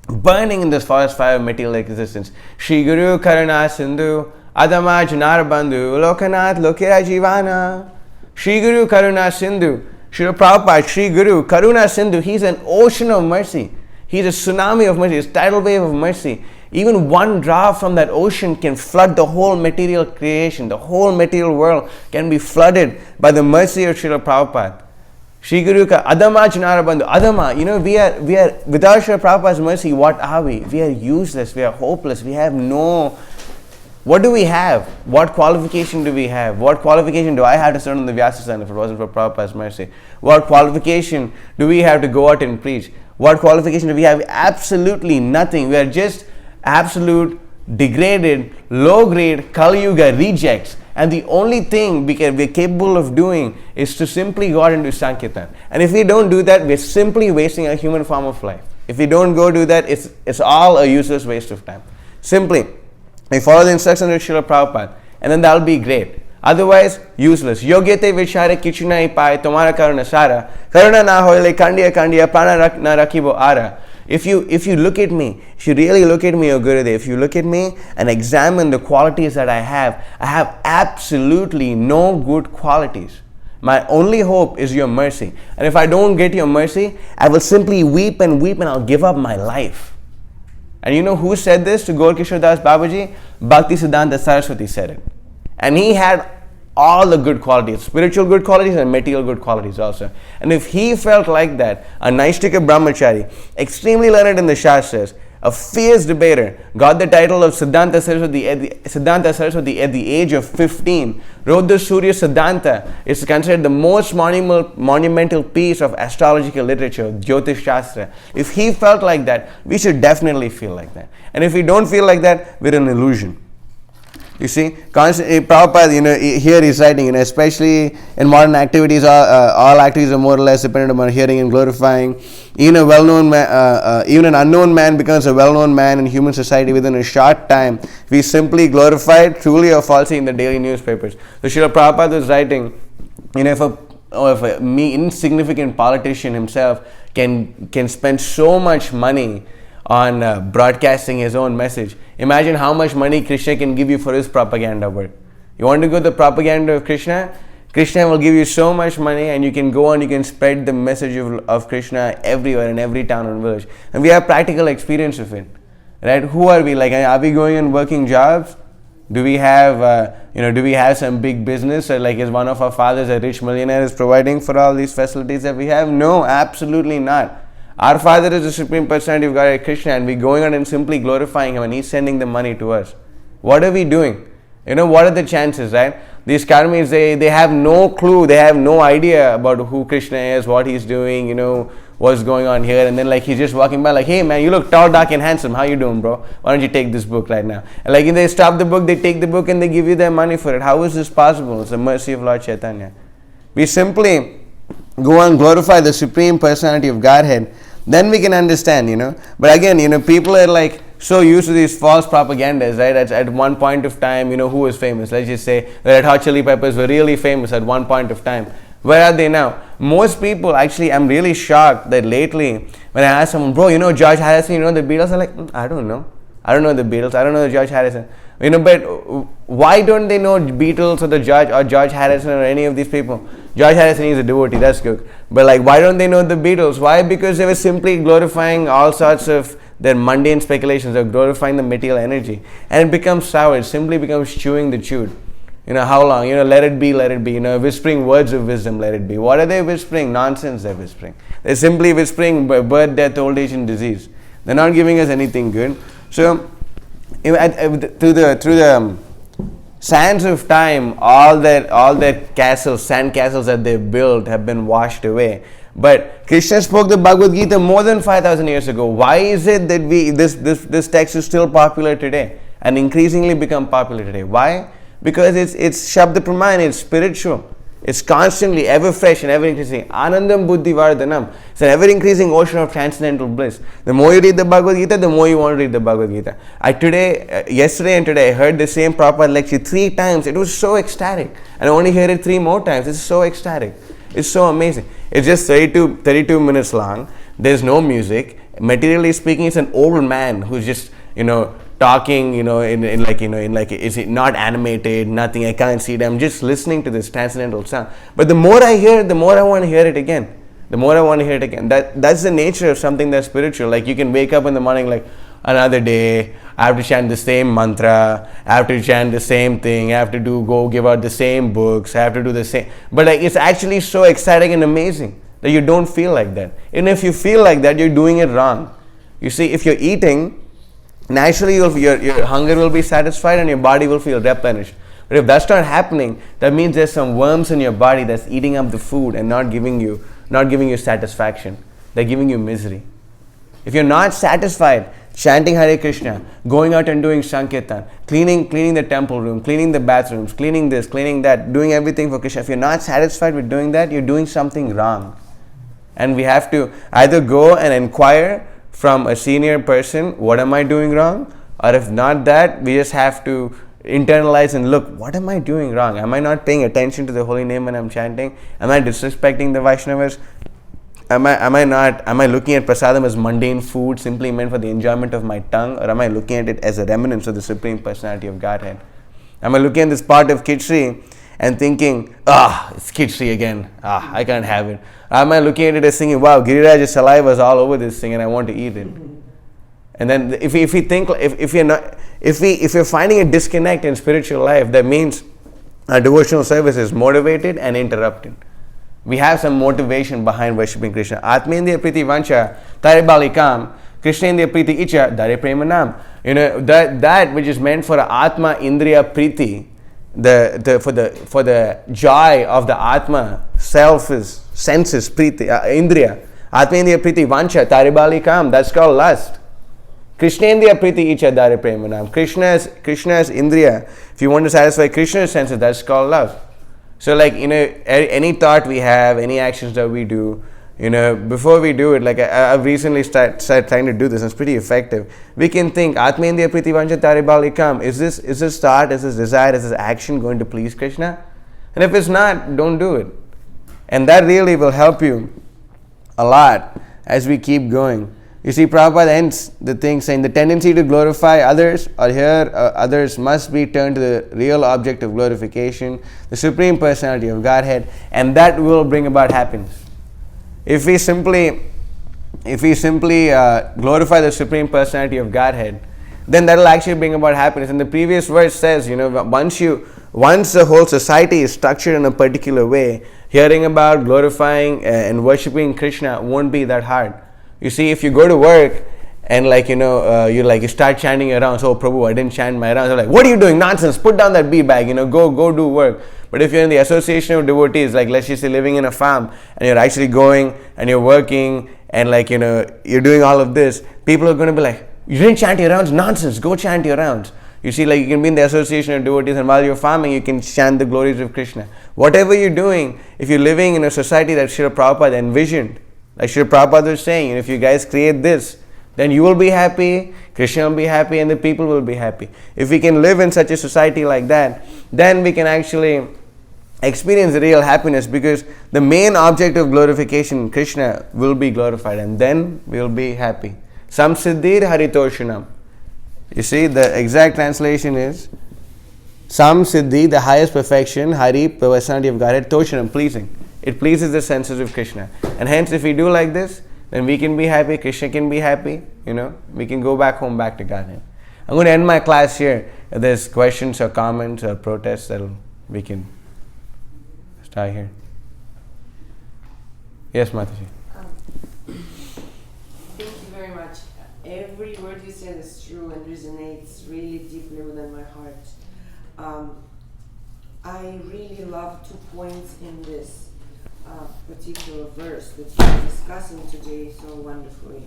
burning in this forest fire of material existence. Shri Guru Karuna Sindhu Adama Janar Bandhu Lokanath Lokira Jivana. Shri Guru Karuna Sindhu. Srila Prabhupada, Shri Guru Karuna Sindhu, he's an ocean of mercy. He's a tsunami of mercy, he's a tidal wave of mercy. Even one drop from that ocean can flood the whole material creation. The whole material world can be flooded by the mercy of Srila Prabhupada. Shri Guru Adama Janara Bandhu. Adama, we are without Srila Prabhupada's mercy, what are we? We are useless, we are hopeless, we have no. What do we have? What qualification do we have? What qualification do I have to stand on the Vyasasana if it wasn't for Prabhupada's mercy? What qualification do we have to go out and preach? What qualification do we have? Absolutely nothing. We are just absolute, degraded, low-grade Kali Yuga rejects. And the only thing we're capable of doing is to simply go out and do Sankirtan. And if we don't do that, we're simply wasting a human form of life. If we don't go do that, it's all a useless waste of time. Simply, we follow the instructions of Srila Prabhupada, and then that'll be great. Otherwise, useless. Yogyate vichare kichuna ipai tomara karuna sara karuna na hoile kandiya prana na rakibo ara. If you look at me, if you really look at me, O Gurudev, if you look at me and examine the qualities that I have absolutely no good qualities. My only hope is your mercy. And if I don't get your mercy, I will simply weep and I'll give up my life. And you know who said this to Gaur Kishore Das Babaji? Bhakti Siddhanta Saraswati said it. And he had all the good qualities, spiritual good qualities and material good qualities also. And if he felt like that, a Naishtika Brahmachari, extremely learned in the Shastras, a fierce debater, got the title of Siddhanta Saraswati at the age of 15, wrote the Surya Siddhanta, is considered the most monumental piece of astrological literature, Jyotish Shastra. If he felt like that, we should definitely feel like that. And if we don't feel like that, we're an illusion. You see, Prabhupada, here he's writing, especially in modern activities, all activities are more or less dependent upon hearing and glorifying. Even an unknown man becomes a well-known man in human society within a short time. We simply glorified, truly or falsely, in the daily newspapers. So Srila Prabhupada was writing, if a insignificant politician himself can spend so much money on broadcasting his own message. Imagine how much money Krishna can give you for his propaganda work. You want to go to the propaganda of Krishna? Krishna will give you so much money and you can go and you can spread the message of Krishna everywhere in every town and village. And we have practical experience of it. Right? Who are we? Are we going and working jobs? Do we have some big business? Or is one of our fathers a rich millionaire is providing for all these facilities that we have? No, absolutely not. Our Father is the Supreme Personality of God, Krishna, and we're going on and simply glorifying Him, and He's sending the money to us. What are we doing? What are the chances, right? These karmis, they have no clue, they have no idea about who Krishna is, what He's doing, what's going on here, and then He's just walking by hey man, you look tall, dark and handsome, how you doing, bro? Why don't you take this book right now? And if they stop the book, they take the book and they give you their money for it. How is this possible? It's the mercy of Lord Chaitanya. We simply go and glorify the Supreme Personality of Godhead, then we can understand, But again, people are so used to these false propagandas, right? At one point of time, who was famous? Let's just say the Red Hot Chili Peppers were really famous at one point of time. Where are they now? Most people, actually, I'm really shocked that lately, when I ask someone, bro, George Harrison, the Beatles, are I don't know. I don't know the Beatles, I don't know George Harrison. But why don't they know Beatles or George Harrison or any of these people? George Harrison is a devotee, that's good. But why don't they know the Beatles? Why? Because they were simply glorifying all sorts of their mundane speculations. They're glorifying the material energy. And it becomes sour, it simply becomes chewing the chewed. How long? Let it be, whispering words of wisdom, let it be. What are they whispering? Nonsense they're whispering. They're simply whispering birth, death, old age and disease. They're not giving us anything good. So, through the sands of time, all their castles, sand castles that they built have been washed away. But Krishna spoke the Bhagavad Gita more than 5,000 years ago. Why is it that this text is still popular today and increasingly become popular today? Why? Because it's Shabda Praman, it's spiritual. It's constantly ever fresh and ever increasing. Anandam Buddhi Vardhanam. It's an ever increasing ocean of transcendental bliss. The more you read the Bhagavad Gita, the more you want to read the Bhagavad Gita. Yesterday and today, I heard the same Prabhupada lecture 3 times. It was so ecstatic. And I only heard it 3 more times. It's so ecstatic. It's so amazing. It's just 32 minutes long. There's no music. Materially speaking, it's an old man who's just, talking, is it not animated, nothing, I can't see it, I'm just listening to this transcendental sound. But the more I hear it, the more I want to hear it again. That's the nature of something that's spiritual. Like, you can wake up in the morning like, another day, I have to chant the same mantra, I have to chant the same thing, I have to go give out the same books, I have to do the same. But like, it's actually so exciting and amazing that you don't feel like that. And if you feel like that, you're doing it wrong. You see, if you're eating, naturally your hunger will be satisfied and your body will feel replenished. But if that's not happening, that means there's some worms in your body that's eating up the food and not giving you satisfaction. They're giving you misery. If you're not satisfied chanting Hare Krishna, going out and doing Sankirtan, cleaning the temple room, cleaning the bathrooms, cleaning this, cleaning that, doing everything for Krishna, if you're not satisfied with doing that, you're doing something wrong. And we have to either go and inquire from a senior person, what am I doing wrong? Or if not that, we just have to internalize and look, what am I doing wrong? Am I not paying attention to the holy name when I'm chanting? Am I disrespecting the Vaishnavas? Am I looking at prasadam as mundane food simply meant for the enjoyment of my tongue, or am I looking at it as a remnants of the Supreme Personality of Godhead? Am I looking at this part of Kitri and thinking, it's Kitri again, I can't have it? Or am I looking at it as thinking, wow, Giriraj's saliva is all over this thing and I want to eat it? And then if you're finding a disconnect in spiritual life, that means our devotional service is motivated and interrupted. We have some motivation behind worshipping Krishna. Atmendriya priti vancha tare balikam, Krishnendriya priti icha dare premanam. That which is meant for Atma Indriya priti, for the joy of the Atma, self is senses, priti, Indriya. Atmendriya priti vancha tare balikam, that's called lust. Krishnendriya priti icha dare premanam. Krishna's Indriya. If you want to satisfy Krishna's senses, that's called love. So like, any thought we have, any actions that we do, before we do it, like I've recently started trying to do this, and it's pretty effective. We can think, Atmendriya priti vancha tare balikam, is this thought, is this desire, is this action going to please Krishna? And if it's not, don't do it. And that really will help you a lot as we keep going. You see, Prabhupada ends the thing saying, the tendency to glorify others or hear others must be turned to the real object of glorification, the Supreme Personality of Godhead, and that will bring about happiness. If we simply glorify the Supreme Personality of Godhead, then that will actually bring about happiness. And the previous verse says, once the whole society is structured in a particular way, hearing about, glorifying and worshipping Krishna won't be that hard. You see, if you go to work and you start chanting your rounds, oh Prabhu, I didn't chant my rounds. They're like, what are you doing? Nonsense, put down that bag, go do work. But if you're in the association of devotees, like let's just say living in a farm, and you're actually going and you're working and you're doing all of this, people are going to be like, you didn't chant your rounds? Nonsense, go chant your rounds. You see, you can be in the association of devotees, and while you're farming, you can chant the glories of Krishna. Whatever you're doing, if you're living in a society that Srila Prabhupada envisioned, like Srila Prabhupada was saying, if you guys create this, then you will be happy, Krishna will be happy, and the people will be happy. If we can live in such a society like that, then we can actually experience the real happiness, because the main object of glorification, Krishna, will be glorified, and then we will be happy. Samsiddhir haritoshanam. You see, the exact translation is Samsiddhi, the highest perfection, Hari, the personality of Godhead, Toshanam, pleasing. It pleases the senses of Krishna. And hence, if we do like this, then we can be happy, Krishna can be happy, we can go back home, back to Godhead. I'm going to end my class here. If there's questions or comments or protests, we can start here. Yes, Mataji. Thank you very much. Every word you said is true and resonates really deeply within my heart. I really love 2 points in this particular verse that you're discussing today so wonderfully.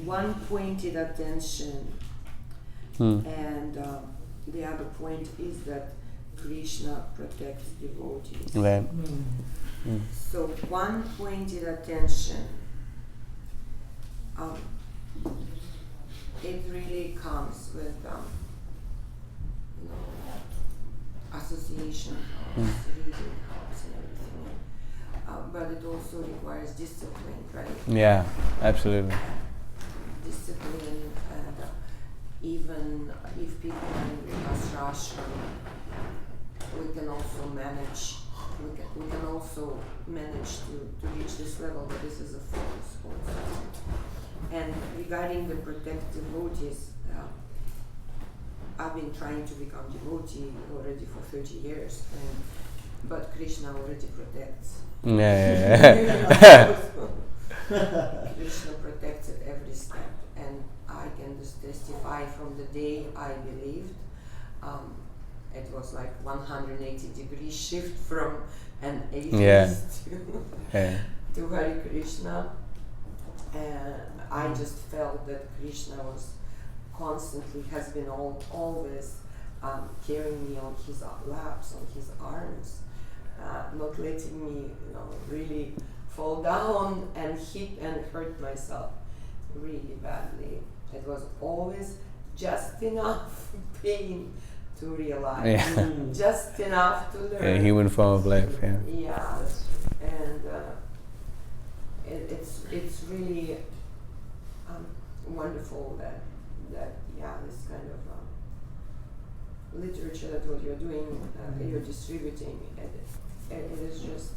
One, pointed attention, and the other point is that Krishna protects devotees. Right. So one, pointed attention, it really comes with association of reading helps and everything. but it also requires discipline, right? Yeah, absolutely. Discipline, and even if people are in Vihasra ashram, we can also manage. We can also manage to reach this level, but this is a focus also. And regarding the protect devotees, I've been trying to become devotee already for 30 years, but Krishna already protects. Yeah. Krishna protects at every step, and I can just testify from the day I believed. It was like 180-degree shift from an atheist to Hare Krishna. And I just felt that Krishna has been always carrying me on his laps, on his arms, not letting me, really fall down and hit and hurt myself really badly. It was always just enough pain to realize, just enough to learn. Human form of life. Yeah, and it's really wonderful that this kind of literature that what you're doing, you're distributing, it is just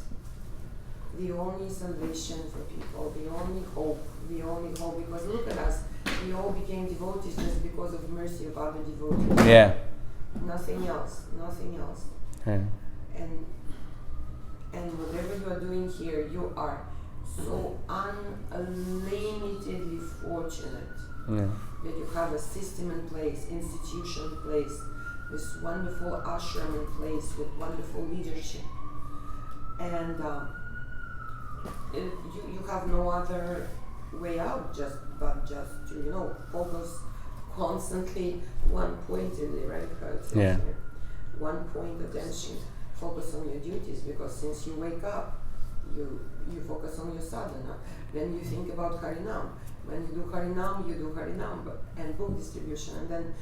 the only salvation for people, the only hope, because look at us, we all became devotees just because of mercy of other devotees. Yeah. Nothing else. Yeah. And whatever you are doing here, you are so unlimitedly fortunate that you have a system in place, institution in place, this wonderful ashram in place with wonderful leadership, and you have no other way out but just to focus constantly one-pointedly, right? One point attention, focus on your duties, because since you wake up, you focus on your sadhana. Then you think about Harinam. When you do Harinam and book distribution. And then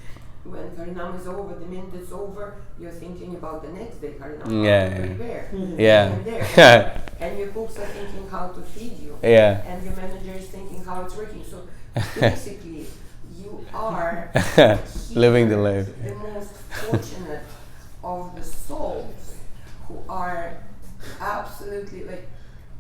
when Harinam is over, the minute it's over, you're thinking about the next day Harinam. Prepare. And your cooks are thinking how to feed you. And your manager is thinking how it's working. So basically, you are living the life. The most fortunate of the souls who are absolutely like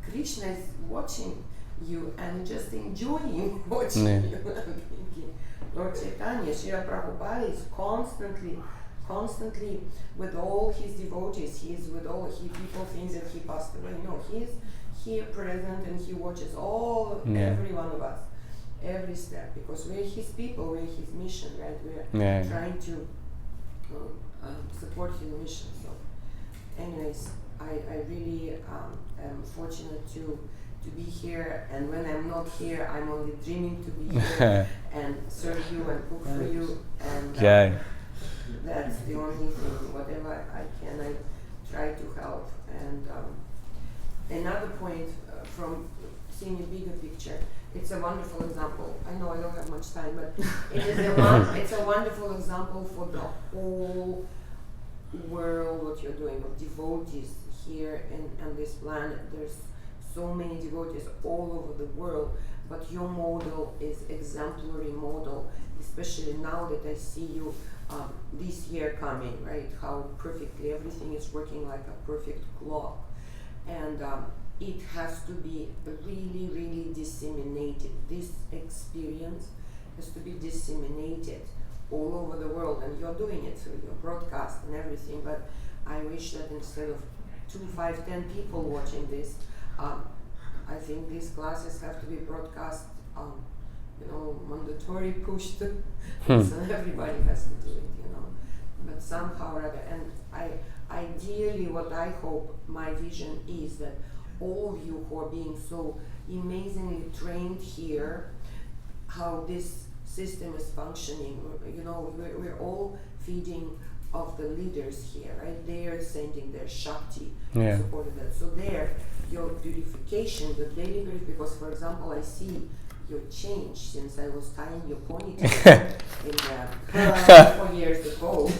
Krishna is watching you and just enjoying watching you. I'm thinking, Lord Chaitanya, Srila Prabhupada is constantly with all his devotees. He is with all people think that he passed away. No, he is here present and he watches every one of us, every step, because we're his people, we're his mission, right? We're trying to support his mission. So, anyways, I really am fortunate to be here, and when I'm not here, I'm only dreaming to be here and serve you and cook for you, and that's the only thing. Whatever I can, I try to help. And another point from seeing a bigger picture, it's a wonderful example. I know I don't have much time, but it's a wonderful example for the whole world, what you're doing, of devotees here on this planet. There's so many devotees all over the world, but your model is exemplary model, especially now that I see you this year coming, right? How perfectly everything is working like a perfect clock. And it has to be really, really disseminated. This experience has to be disseminated all over the world, and you're doing it through your broadcast and everything, but I wish that instead of 2, 5, 10 people watching this, I think these classes have to be broadcast, mandatory, pushed, so everybody has to do it, but somehow or other. And ideally what I hope, my vision is that all of you who are being so amazingly trained here, how this system is functioning, we're all feeding of the leaders here, right? They are sending their Shakti to support that. So your purification, your daily purification, because for example, I see your change since I was tying your ponytail in 4 years ago.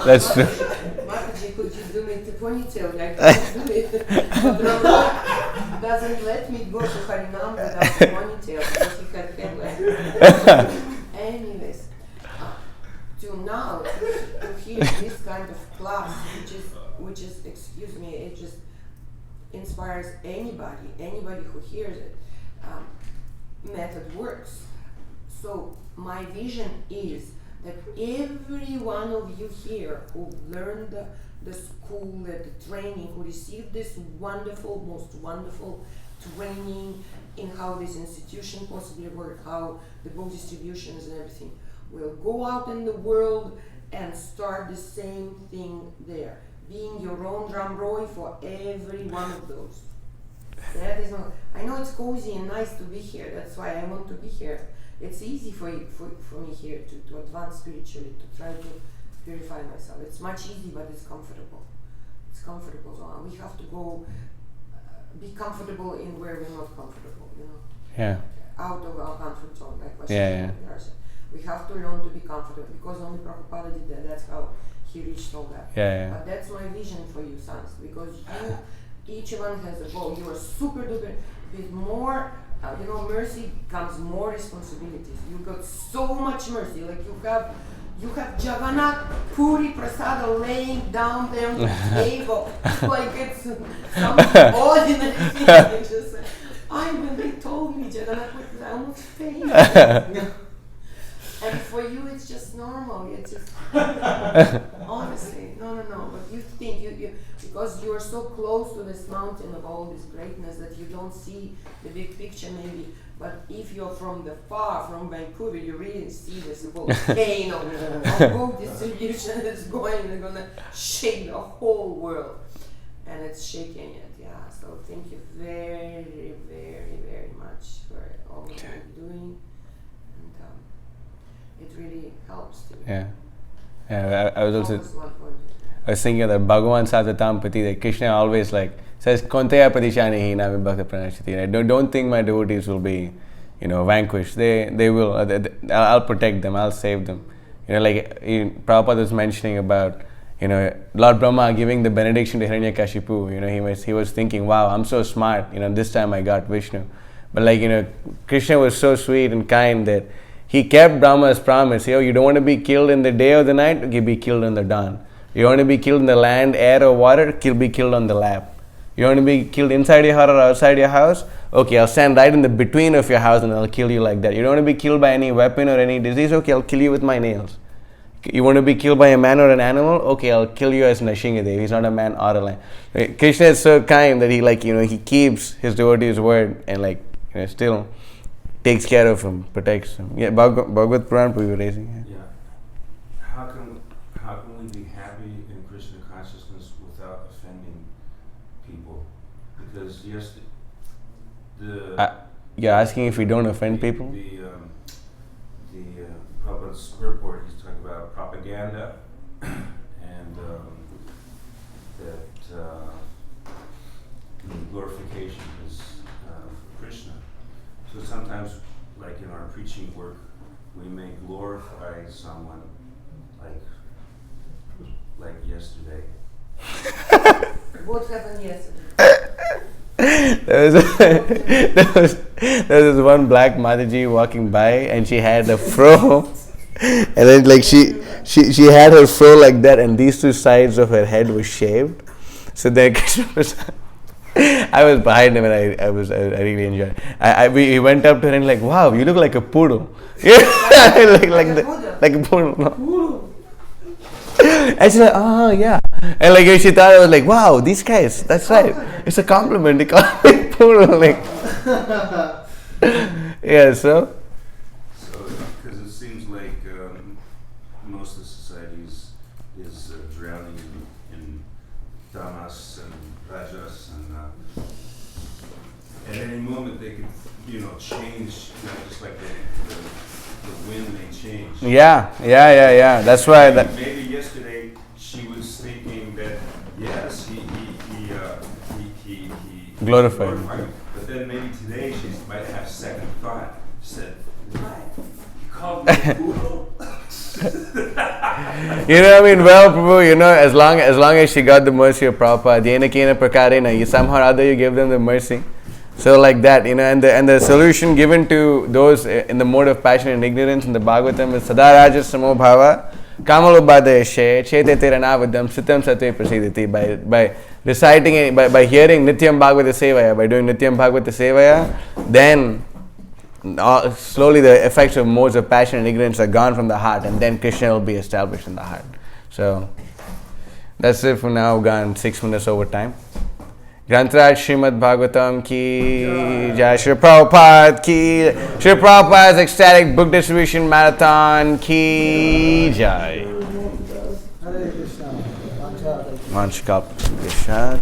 That's true. Mataji, could you do me to ponytail, I can't do it. But Ramon doesn't let me go to Harinam without a ponytail because he had headlight. Anyways, to now to hear this kind of class, which is, excuse me, it just inspires anybody who hears it. Method works. So my vision is that every one of you here who learned the school, the training, who received this wonderful, most wonderful training in how this institution possibly works, how the book distributions and everything, will go out in the world and start the same thing there, being your own drum roy for every one of those. That is not, I know it's cozy and nice to be here, that's why I want to be here. It's easy for me here to advance spiritually, to try to purify myself. It's much easier, but it's comfortable. It's comfortable, so we have to go be comfortable in where we're not comfortable, you know. Yeah. Out of our comfort zone, like what Yeah. we have to learn to be comfortable, because only Prabhupada did that. That's how he reached all that. Yeah. But that's my vision for you, sons, because each one has a goal. You are super duper. With more, mercy comes more responsibilities. You got so much mercy. Like you have Jagannath Puri Prasada laying down there on the table like it's some ordinary thing. Just, when they told me Jagannath Puri, I almost fainted. And for you, it's just normal. It's just honestly, no. But you think you because you are so close to this mountain of all this greatness that you don't see the big picture, maybe. But if you're from Vancouver, you really see this volcano of book distribution that's gonna shake the whole world, and it's shaking it. Yeah. So thank you very, very, very much for all that you're doing. It really helps too. Yeah. I was thinking that Bhagavan Satatampati, that Krishna always says, Kontaya Padishanihi Nami Bhakta Pranashiti. Don't think my devotees will be, vanquished. They will. I'll protect them. I'll save them. Prabhupada was mentioning about, Lord Brahma giving the benediction to Hiranyakashipu. He was thinking, wow, I'm so smart. This time I got Vishnu. But Krishna was so sweet and kind that he kept Brahma's promise. You don't want to be killed in the day or the night, you'll be killed in the dawn. You want to be killed in the land, air or water, be killed on the lap. You want to be killed inside your house or outside your house? Okay, I'll stand right in the between of your house and I'll kill you like that. You don't want to be killed by any weapon or any disease? Okay, I'll kill you with my nails. You want to be killed by a man or an animal? Okay, I'll kill you as Nashingadev. He's not a man or a lion. Krishna is so kind that he keeps his devotee's word and still takes care of him, protects him. Yeah, Bhagavad Puran, we were raising. Yeah. How can we be happy in Krishna consciousness without offending people? Because yes, you're asking if we don't offend people? The Prabhupada's purport, he's talking about propaganda and that glorification is Krishna. So sometimes, in our preaching work, we may glorify someone like yesterday. What happened yesterday? There was one black Mataji walking by and she had a fro and then she had her fro like that and these two sides of her head was shaved. So then I was behind him and I really enjoyed it. We went up to her and wow, you look like a poodle. like a poodle. No. And she's oh yeah. And she thought I was wow, these guys, that's right. It's a compliment. They call me poodle. Yeah, so. Because it seems like most of the society is drowning in tamas and rajas, and at any moment they could, change, just like the wind may change. Yeah. That's why. Maybe yesterday she was thinking that yes, he glorified. But then maybe today she might have second thought. Said, "What? You called me a poodle?" You know what I mean? Well, Prabhu, you know, as long as she got the mercy of Prabhupada, yena kena prakarena, you somehow or other you give them the mercy. So like that, you know, and the solution given to those in the mode of passion and ignorance in the Bhagavatam is Sadaraja Samo Bhava Kamalubhadayashe Chete Teranavadam Sitam Satve Prasiditi. By reciting it, by hearing Nityam Bhagavata Sevaya, by doing Nityam Bhagavata Sevaya, then slowly the effects of modes of passion and ignorance are gone from the heart, and then Krishna will be established in the heart. So that's it for now. We've gone 6 minutes over time. Grantraj Śrīmad-Bhāgavatam ki Jai, Shri Prabhupada ki, Shri Prabhupada's ecstatic book distribution marathon ki Jai. Manchkap Krishna